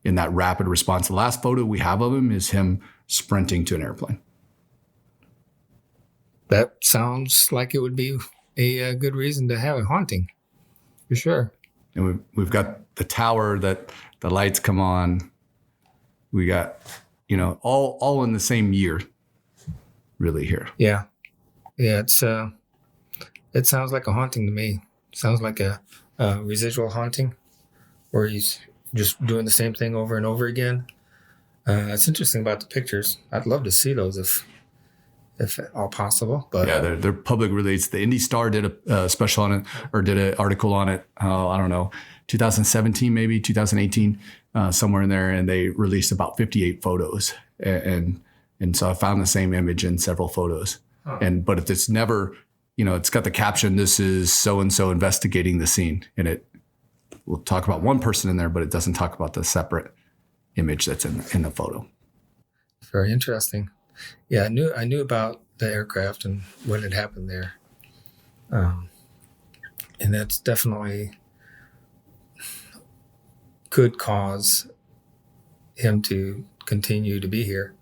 in that rapid response. The last photo we have of him is him sprinting to an airplane. That sounds like it would be a good reason to have a haunting, for sure. And we've got the tower that the lights come on. We got, all in the same year, really here. Yeah. Yeah, it sounds like a haunting to me. Sounds like a residual haunting where he's just doing the same thing over and over again. It's interesting about the pictures. I'd love to see those if at all possible. But yeah, they're public release. The Indy Star did a special on it, or did an article on it. I don't know, 2017 maybe 2018, somewhere in there, and they released about 58 photos. And so I found the same image in several photos. Huh. But if it's never, it's got the caption, "This is so and so investigating the scene," and we'll talk about one person in there, but it doesn't talk about the separate image that's in the photo. Very interesting. Yeah, I knew about the aircraft and what had happened there, and that's definitely could cause him to continue to be here.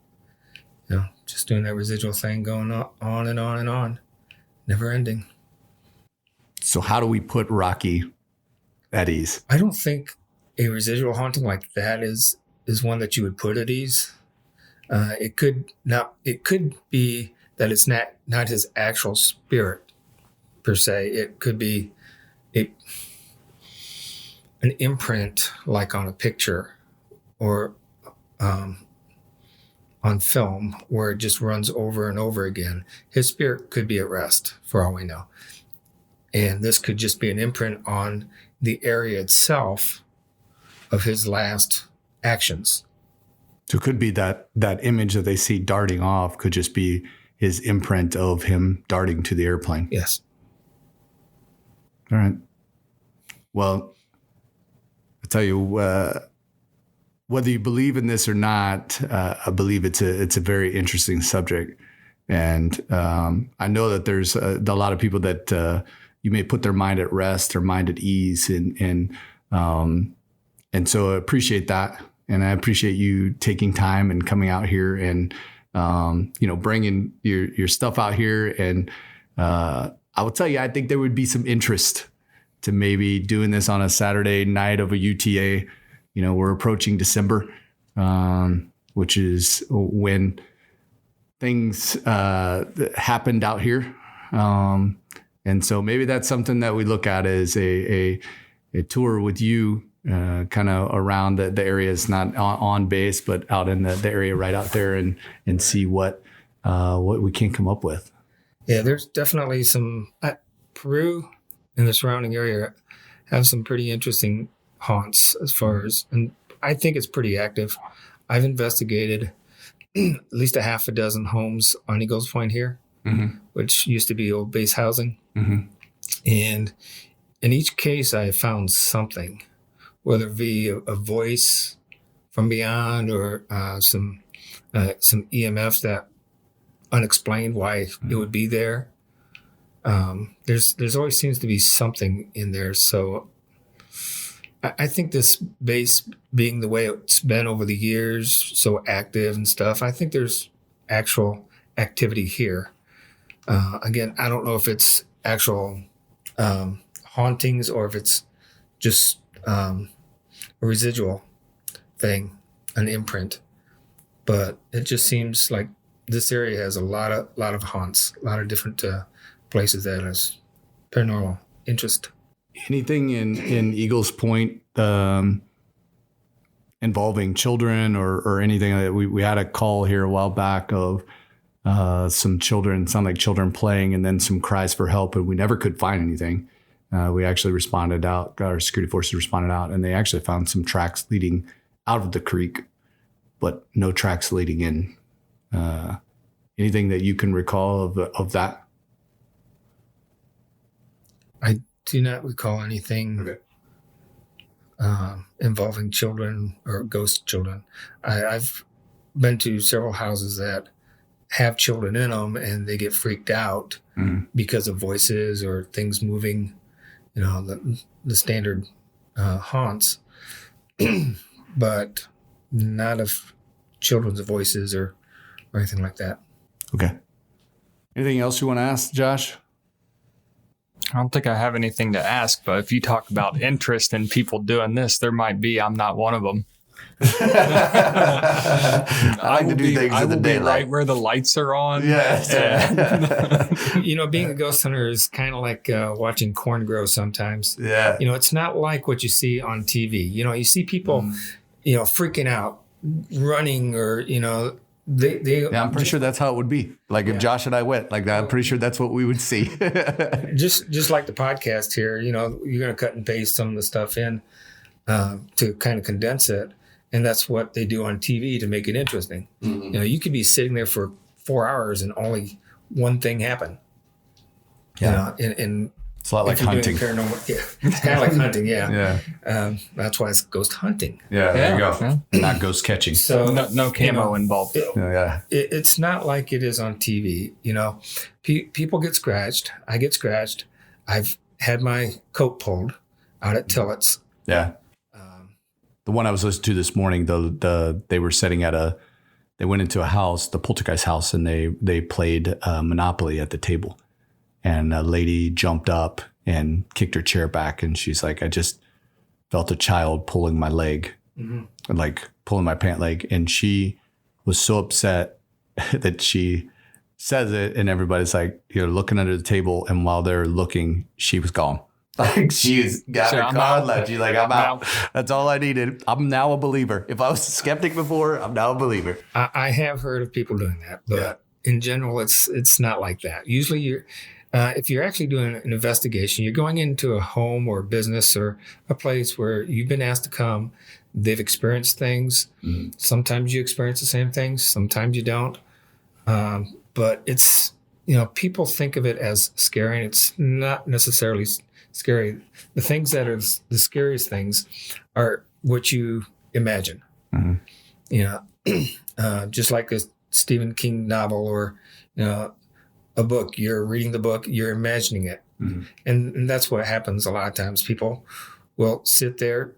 Just doing that residual thing, going on and on and on, never ending. So how do we put Rocky at ease? I don't think a residual haunting like that is one that you would put at ease. It could be that it's not his actual spirit per se. It could be an imprint like on a picture or on film where it just runs over and over again. His spirit could be at rest for all we know. And this could just be an imprint on the area itself of his last actions. So it could be that image that they see darting off could just be his imprint of him darting to the airplane. Yes. All right. Well, I tell you, whether you believe in this or not, I believe it's a very interesting subject, and I know that there's a lot of people that you may put their mind at rest or mind at ease, and so I appreciate that, and I appreciate you taking time and coming out here and bringing your stuff out here, and I will tell you, I think there would be some interest to maybe doing this on a Saturday night of a UTA. We're approaching December, which is when things happened out here. And so maybe that's something that we look at as a tour with you, kind of around the areas, not on base, but out in the area right out there and see what we can come up with. Yeah, there's definitely some Peru and the surrounding area have some pretty interesting haunts as far as, and I think it's pretty active. I've investigated at least a half a dozen homes on Eagles Point here, which used to be old base housing. And in each case, I found something, whether it be a voice from beyond or some EMFs that unexplained why it would be there. There's always seems to be something in there. So I think this base being the way it's been over the years, so active and stuff, I think there's actual activity here. Again, I don't know if it's actual hauntings or if it's just a residual thing, an imprint. But it just seems like this area has a lot of haunts, a lot of different places that has paranormal interest. Anything in Eagles Point involving children or anything that we had a call here a while back of some children, sound like children playing, and then some cries for help, and we never could find anything. We actually responded out, our security forces responded out, and they actually found some tracks leading out of the creek, but no tracks leading in. Anything that you can recall of that? I do not recall anything involving children or ghost children. I've been to several houses that have children in them and they get freaked out because of voices or things moving, the standard haunts, but not of children's voices or anything like that. Okay. Anything else you want to ask, Josh? I don't think I have anything to ask, but if you talk about interest in people doing this, there might be. I'm not one of them. I like to do things in the daylight. Right where the lights are on. Yes. Being a ghost hunter is kind of like watching corn grow sometimes. Yeah. It's not like what you see on TV. You see people, freaking out, running, or, they I'm pretty sure that's how it would be. Like if Josh and I went like that, I'm pretty sure that's what we would see. just like the podcast here, you're going to cut and paste some of the stuff in to kind of condense it. And that's what they do on TV to make it interesting. Mm-hmm. You could be sitting there for 4 hours and only one thing happen. Yeah. And it's a lot like hunting. It's kind of like hunting. Yeah. Yeah. That's why it's ghost hunting. Yeah. There you go. Yeah. Not ghost catching. So no camo involved. It's not like it is on TV. People get scratched. I get scratched. I've had my coat pulled out at Tillett's. Yeah. The one I was listening to this morning, they were sitting they went into a house, the Poltergeist house, and they played Monopoly at the table. And a lady jumped up and kicked her chair back. And she's like, I just felt a child pulling my leg, like pulling my pant leg. And she was so upset that she says it. And everybody's like, looking under the table. And while they're looking, she was gone. Like she's got her I'm card out. left. She's like, I'm out. That's all I needed. I'm now a believer. If I was a skeptic before, I'm now a believer. I have heard of people doing that, but in general, it's not like that. Usually, if you're actually doing an investigation, you're going into a home or a business or a place where you've been asked to come. They've experienced things. Mm-hmm. Sometimes you experience the same things. Sometimes you don't. But it's, people think of it as scary, and it's not necessarily scary. The things that are the scariest things are what you imagine. Mm-hmm. Just like a Stephen King novel or, a book. You're reading the book, you're imagining it. Mm-hmm. And that's what happens a lot of times. People will sit there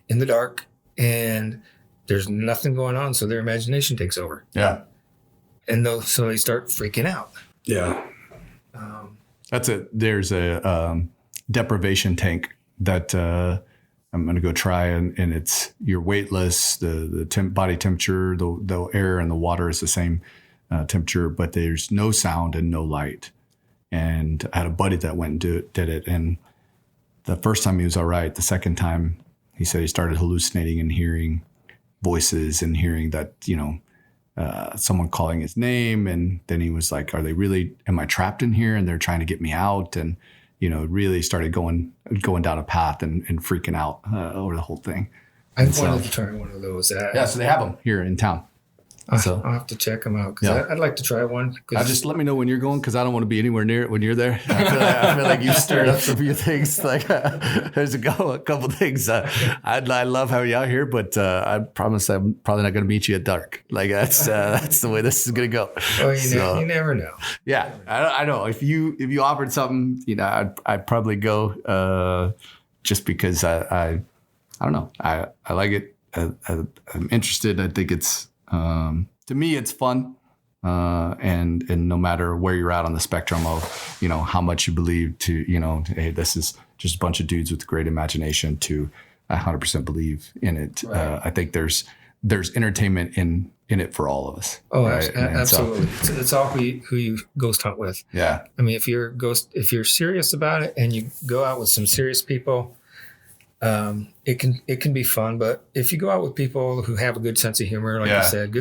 in the dark and there's nothing going on, so their imagination takes over. Yeah. And so they start freaking out. Yeah. There's a deprivation tank that I'm going to go try, and it's you're weightless. The body temperature, the air and the water is the same temperature, but there's no sound and no light. And I had a buddy that went and did it, and the first time he was all right. The second time, he said he started hallucinating and hearing voices and hearing that someone calling his name, and then he was like, am I trapped in here and they're trying to get me out? And really started going down a path and freaking out over the whole thing. I wanted to try one of those. So they have them here in town. So I'll have to check them out because I'd like to try one. Just let me know when you're going, because I don't want to be anywhere near it when you're there. I feel like you stirred up some few things. Like there's a couple things. I love having you out here, but I promise I'm probably not going to meet you at dark. Like that's the way this is going to go. Well, you never know. Yeah, I know. If you offered something, I'd probably go just because I don't know. I like it. I'm interested. I think it's. To me, it's fun, and no matter where you're at on the spectrum of how much you believe to hey, this is just a bunch of dudes with great imagination to 100% believe in it. Right. I think there's entertainment in it for all of us. Oh, right? Absolutely. It's all who you ghost hunt with. Yeah. I mean, if you're serious about it and you go out with some serious people. It can be fun, but if you go out with people who have a good sense of humor, like you said,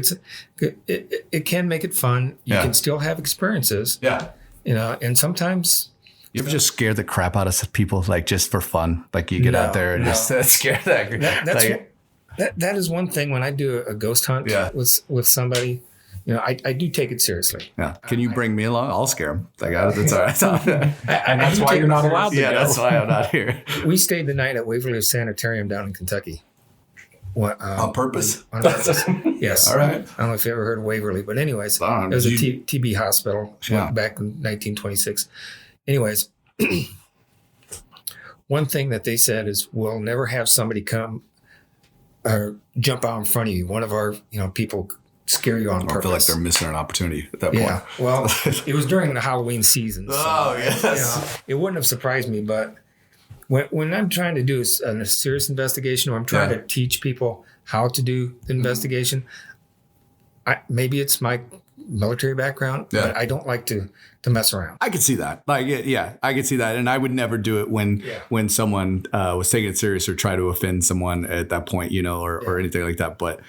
it can make it fun. You can still have experiences. Yeah. And sometimes you ever just scare the crap out of people, like just for fun, like you get out there and just scare that is one thing when I do a ghost hunt with somebody. I do take it seriously. Yeah. Can you bring me along? I'll scare them. That's all right. And that's why you're not allowed to go. That's why I'm not here. We stayed the night at Waverly Sanitarium down in Kentucky. On purpose? On purpose. Yes. All right. I don't know if you ever heard of Waverly, but anyways, it was a TB hospital back in 1926. Anyways, one thing that they said is we'll never have somebody come or jump out in front of you. One of our people scare you on purpose. I feel like they're missing an opportunity at that point. Yeah, well, it was during the Halloween season. So, yes. It wouldn't have surprised me, but when I'm trying to do a serious investigation or I'm trying to teach people how to do the investigation, maybe it's my military background, but I don't like to mess around. I could see that. I could see that. And I would never do it when someone was taking it serious or try to offend someone at that point, or anything like that. But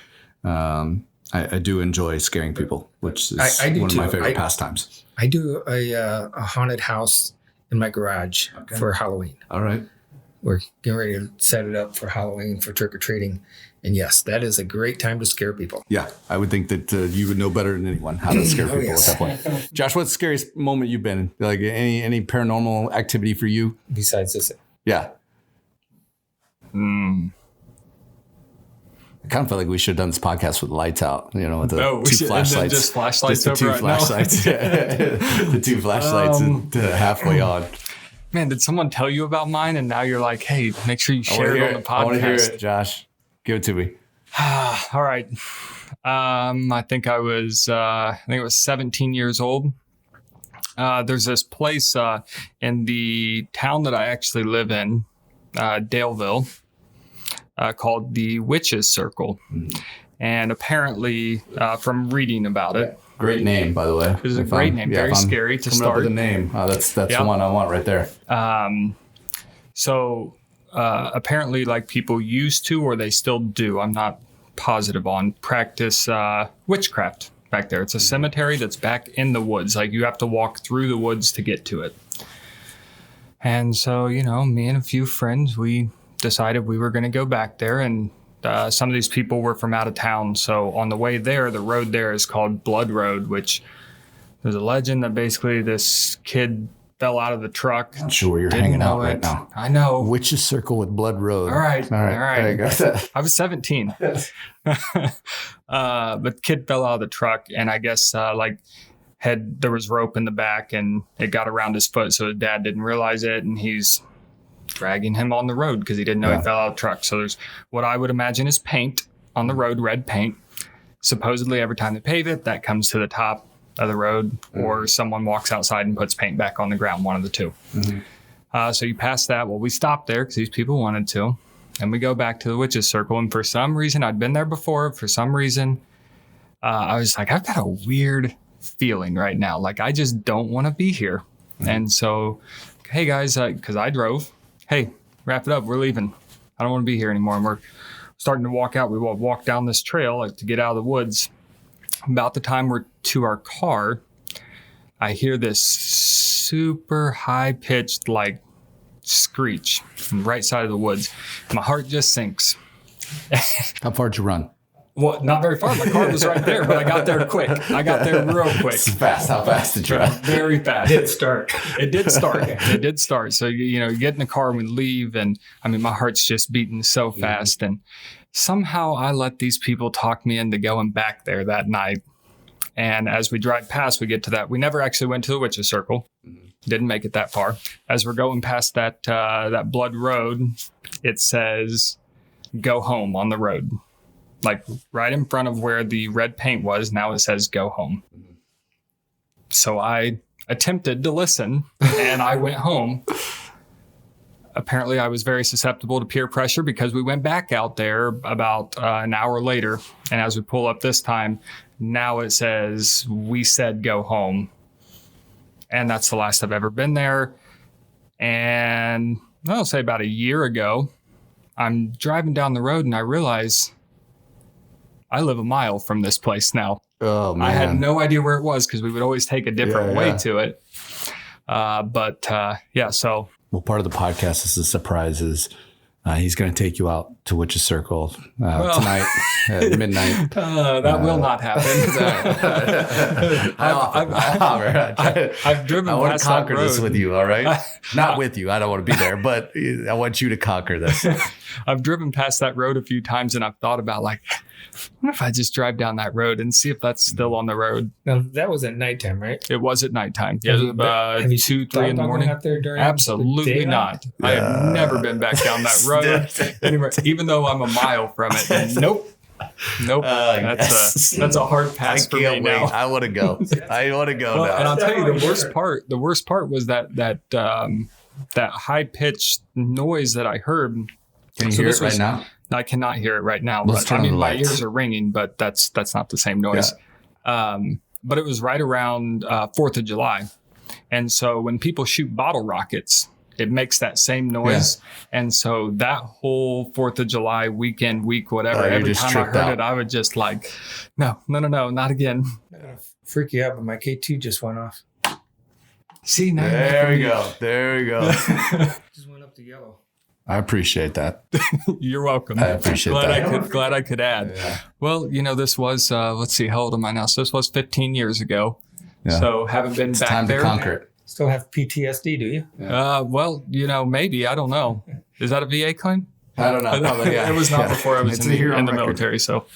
I do enjoy scaring people, which is one of my favorite pastimes. I do a haunted house in my garage for Halloween. All right. We're getting ready to set it up for Halloween for trick-or-treating. And yes, that is a great time to scare people. Yeah, I would think that you would know better than anyone how to scare people at that point. Josh, what's the scariest moment you've been in? Like any paranormal activity for you? Besides this? Yeah. I kind of feel like we should have done this podcast with the lights out, with the two flashlights. Just flashlights just the two flashlights. The two flashlights halfway on. Man, did someone tell you about mine and now you're like, hey, make sure you share it on the podcast? I want to hear it, Josh. Give it to me. All right. I think I was 17 years old. There's this place in the town that I actually live in, Daleville. Called the Witches Circle. And apparently, from reading about it. Great name, by the way. It was a great name. Very scary to start. Up with a name. That's the one I want right there. So apparently, like people used to, or they still do, I'm not positive on, practice witchcraft back there. It's a cemetery that's back in the woods. Like you have to walk through the woods to get to it. And so, me and a few friends, we decided we were going to go back there. And some of these people were from out of town. So on the way there, the road there is called Blood Road, which there's a legend that basically this kid fell out of the truck. I'm sure where you're hanging out right now. I know. Witch's Circle with Blood Road. All right. There you go. I was 17. But kid fell out of the truck, and I guess there was rope in the back, and it got around his foot, so his dad didn't realize it, and he's dragging him on the road because he didn't know he fell out of the truck. So there's what I would imagine is paint on the road, red paint. Supposedly every time they pave it, that comes to the top of the road, or someone walks outside and puts paint back on the ground, one of the two. So you pass that. Well, we stopped there because these people wanted to. And we go back to the Witch's Circle. And for some reason, I'd been there before. For some reason, I was like, I've got a weird feeling right now. Like, I just don't want to be here. And so, hey, guys, because I drove. Hey, wrap it up. We're leaving. I don't want to be here anymore. And we're starting to walk out. We walk down this trail to get out of the woods. About the time we're to our car, I hear this super high-pitched, screech from the right side of the woods. My heart just sinks. How far did you run? Well, not very far. My car was right there, but I got there quick. I got there real quick. It's fast. How fast did you run? Very fast. It did start. It did start. So, you get in the car and we leave. And I mean, my heart's just beating so fast. And somehow I let these people talk me into going back there that night. And as we drive past, we get to that. We never actually went to the Witch's Circle. Didn't make it that far. As we're going past that Blood Road, it says, "Go home" on the road. Like right in front of where the red paint was, now it says "Go home." So I attempted to listen, and I went home. Apparently, I was very susceptible to peer pressure because we went back out there about an hour later. And as we pull up this time, now it says, "We said go home." And that's the last I've ever been there. And I'll say about a year ago, I'm driving down the road and I realize I live a mile from this place now. Oh, man. I had no idea where it was because we would always take a different way to it. So. Well, part of the podcast is the surprises. He's going to take you out to Witch's Circle tonight at midnight. That will not happen. I've driven past that road. I want to conquer this with you, all right? Not with you. I don't want to be there, but I want you to conquer this. I've driven past that road a few times, and I've thought about, what if I just drive down that road and see if that's still on the road? Now, that was at nighttime, right? It was at nighttime. Have you 2, 3 in the morning. Out there during Absolutely the not. I have never been back down that road anywhere, even though I'm a mile from it. And nope. That's a hard pass for me now. I want to go. I want to go now. And I'll tell you the worst part was that high pitched noise that I heard. Can you hear it right now? I cannot hear it right now. Let's turn on the lights. My ears are ringing, but that's not the same noise. Yeah. But it was right around 4th of July. And so when people shoot bottle rockets, it makes that same noise. Yeah. And so that whole 4th of July week, whatever, every time I heard it, I would just no, not again. I'm going to freak you out, but my K2 just went off. See, now there we go. Just went up to yellow. I appreciate that. You're welcome. I appreciate that. Glad I could add. Yeah. Well, this was, let's see, how old am I now? So this was 15 years ago. Yeah. So haven't been back time there. Time to conquer it. Still have PTSD, do you? Yeah. Well, maybe. I don't know. Is that a VA claim? I don't know. It was not before I was in the military. So,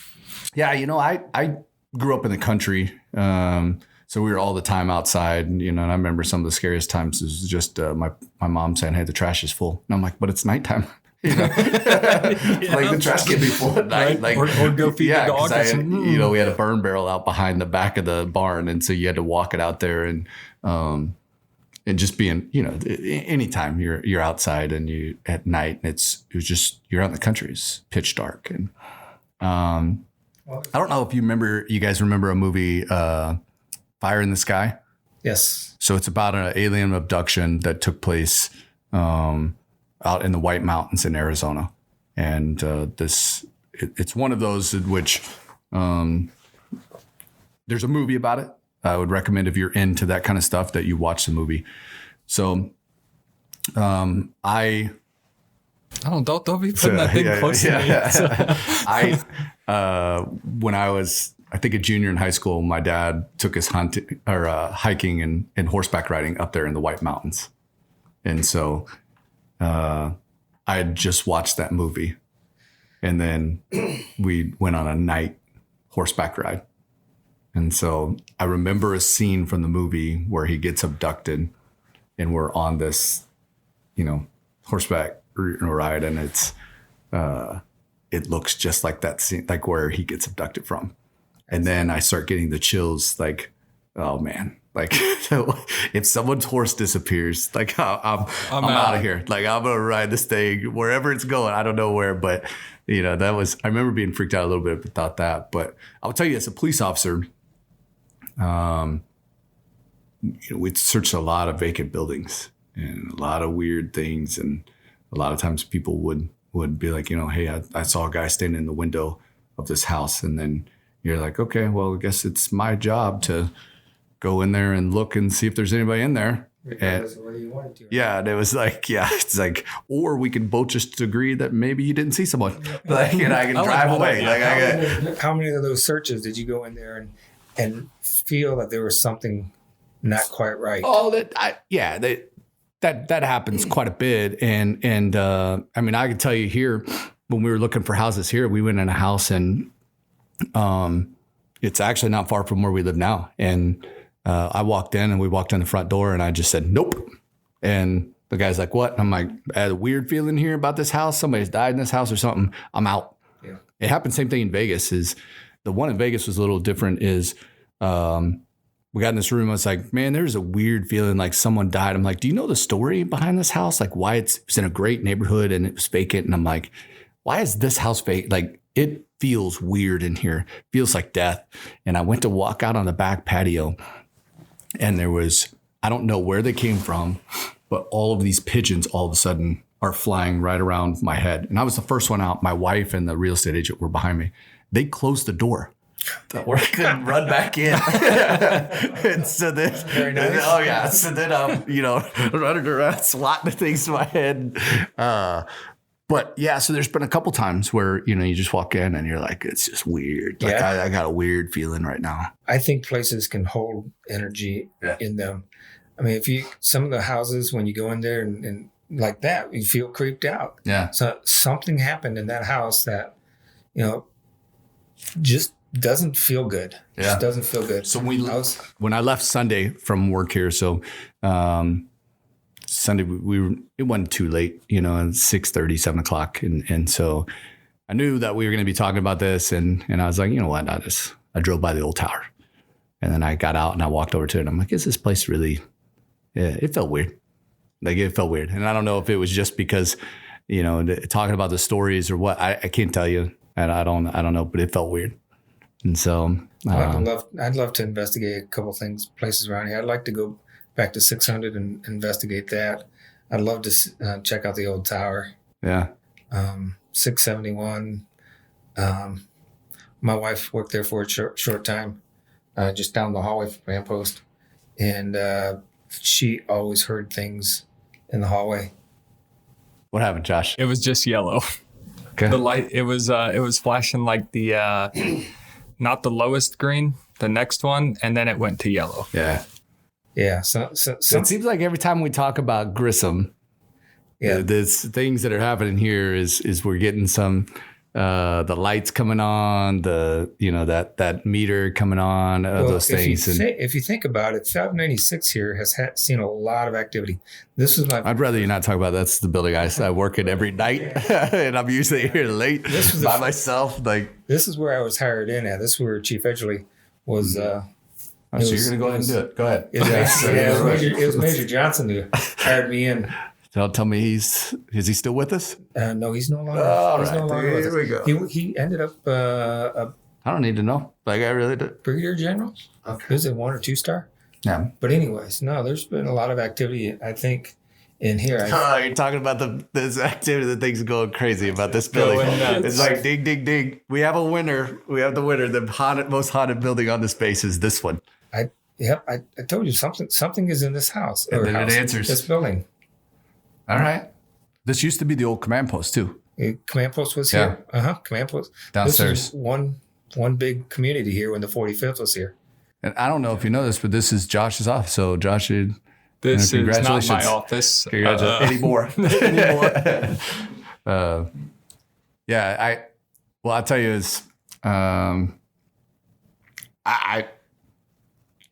yeah, I grew up in the country. So we were all the time outside, and I remember some of the scariest times was just my mom saying, "Hey, the trash is full." And I'm like, "But it's nighttime." The trash can be full at night. Right? Or go feed the dog. We had a burn barrel out behind the back of the barn, and so you had to walk it out there and just being, anytime you're outside and you at night, and it was just you're out in the country, it's pitch dark, and I don't know if you guys remember a movie. Fire in the Sky? Yes. So it's about an alien abduction that took place out in the White Mountains in Arizona. And it's one of those in which there's a movie about it. I would recommend if you're into that kind of stuff that you watch the movie. So don't be putting that thing close to me. When I was, I think, a junior in high school, my dad took us hiking and horseback riding up there in the White Mountains. And so I had just watched that movie. And then we went on a night horseback ride. And so I remember a scene from the movie where he gets abducted and we're on this, horseback ride, and it looks just like that scene, like where he gets abducted from. And then I start getting the chills, like, oh man, like if someone's horse disappears, like I'm out of here. Like I'm gonna ride this thing wherever it's going. I don't know where, but I remember being freaked out a little bit about that. But I'll tell you, as a police officer, we searched a lot of vacant buildings and a lot of weird things. And a lot of times people would be like, hey, I saw a guy standing in the window of this house. And then you're like, okay, well, I guess it's my job to go in there and look and see if there's anybody in there. Regardless of whether you wanted to. Yeah, and it was like, it's like, or we can both just agree that maybe you didn't see someone. Like, and I can drive away. How many of those searches did you go in there and feel that there was something not quite right? Oh, that happens quite a bit. And I mean, I can tell you here, when we were looking for houses here, we went in a house and it's actually not far from where we live now. And I walked in and we walked in the front door and I just said, nope. And the guy's like, what? And I'm like, I had a weird feeling here about this house. Somebody's died in this house or something. I'm out. Yeah. It happened. Same thing in Vegas. Is the one in Vegas was a little different is, we got in this room. I was like, man, there's a weird feeling like someone died. I'm like, do you know the story behind this house? Like why it's in a great neighborhood and it was vacant. And I'm like, why is this house vacant? Like it feels weird in here. It feels like death. And I went to walk out on the back patio and there was, I don't know where they came from, but all of these pigeons all of a sudden are flying right around my head. And I was the first one out. My wife and the real estate agent were behind me. They closed the door. Or I couldn't run back in. And so then, very nice. So then I'm, running around, swatting the things to my head. But yeah, so there's been a couple times where, you just walk in and you're like, it's just weird. Like I got a weird feeling right now. I think places can hold energy in them. I mean, some of the houses, when you go in there and like that, you feel creeped out. Yeah. So something happened in that house that, just doesn't feel good. Yeah. Just doesn't feel good. So when I left Sunday from work here, so Sunday it wasn't too late, 6:30, 7 o'clock. And so I knew that we were going to be talking about this. And I was like, you know what? I drove by the old tower and then I got out and I walked over to it. And I'm like, is this place really, it felt weird. Like it felt weird. And I don't know if it was just because, talking about the stories or what, I can't tell you. And I don't know, but it felt weird. And so I'd love to investigate a couple places around here. I'd like to go back to 600 and investigate that. I'd love to check out the old tower. Yeah. 671. My wife worked there for a short time, just down the hallway from Van Post. And she always heard things in the hallway. What happened, Josh? It was just yellow. Okay. The light, it was flashing like the, not the lowest green, the next one, and then it went to yellow. Yeah. Yeah. So it seems like every time we talk about Grissom, there's things that are happening here is we're getting some, the lights coming on, that meter coming on, those things. If you think about it, 596 here has seen a lot of activity. I'd rather you not talk about that's the building I work in every night, and I'm usually here late by myself. Like this is where I was hired in at. This is where Chief Edgerly was. So you're gonna go ahead and do it. Go ahead. It was Major Johnson who hired me in. Tell me is he still with us? No, he's no longer. No longer with us. We go. He ended up. I don't need to know. Like I really did. Brigadier General. Okay. Was it 1 or 2 star? Yeah. But anyways, no, there's been a lot of activity. I think in here. You're talking about this activity. The thing's going crazy about this building. It's like ding, ding, ding. We have a winner. We have the winner. The most haunted building on the space is this one. I told you something is in this house. And then it answers. This building. All right. This used to be the old command post too. Command post was here. Command post downstairs. This was one big community here when the 45th was here. And I don't know if you know this, but this is Josh's office. So Josh, this is not my office anymore. I'll tell you is, I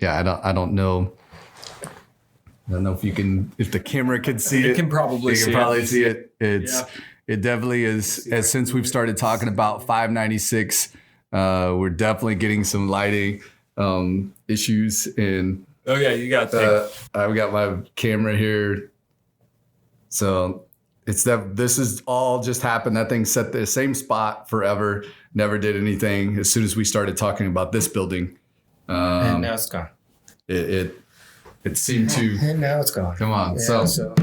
don't know. I don't know if the camera can see it. You can probably see it. It definitely is. Since we've started talking about 596, we're definitely getting some lighting issues. And you got that. I've got my camera here. So this is all just happened. That thing set the same spot forever. Never did anything. As soon as we started talking about this building, and now it's gone. It seemed to. And now it's gone. Come on. Yeah, so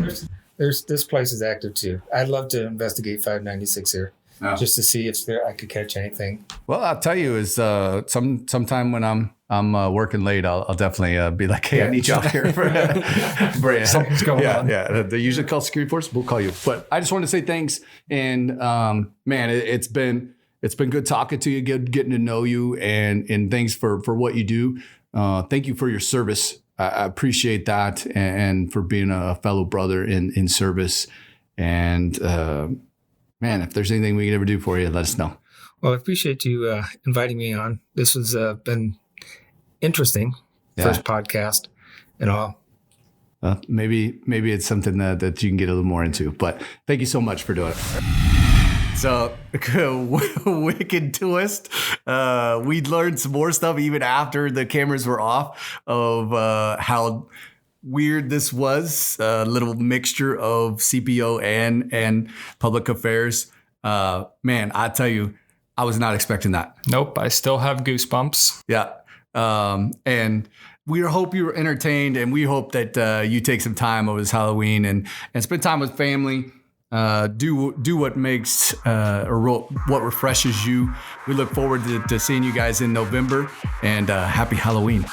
this place is active too. I'd love to investigate 596 here, just to see if I could catch anything. Well, I'll tell you is sometime when I'm working late, I'll definitely be like, hey, I need you out here. Something's going on. Yeah. They usually call security force. We'll call you. But I just want to say thanks. And man, it's been good talking to you, good getting to know you, and thanks for what you do. Thank you for your service. I appreciate that, and for being a fellow brother in service. And man, if there's anything we can ever do for you, let us know. Well, I appreciate you inviting me on. This has been interesting. First podcast and all. Maybe it's something that you can get a little more into. But thank you so much for doing it. So, wicked twist. We learned some more stuff even after the cameras were off of how weird this was. A little mixture of CPO and public affairs. Man, I tell you, I was not expecting that. Nope, I still have goosebumps. Yeah. And we hope you were entertained, and we hope that you take some time over this Halloween and spend time with family. Do what makes what refreshes you. We look forward to seeing you guys in November, and happy Halloween.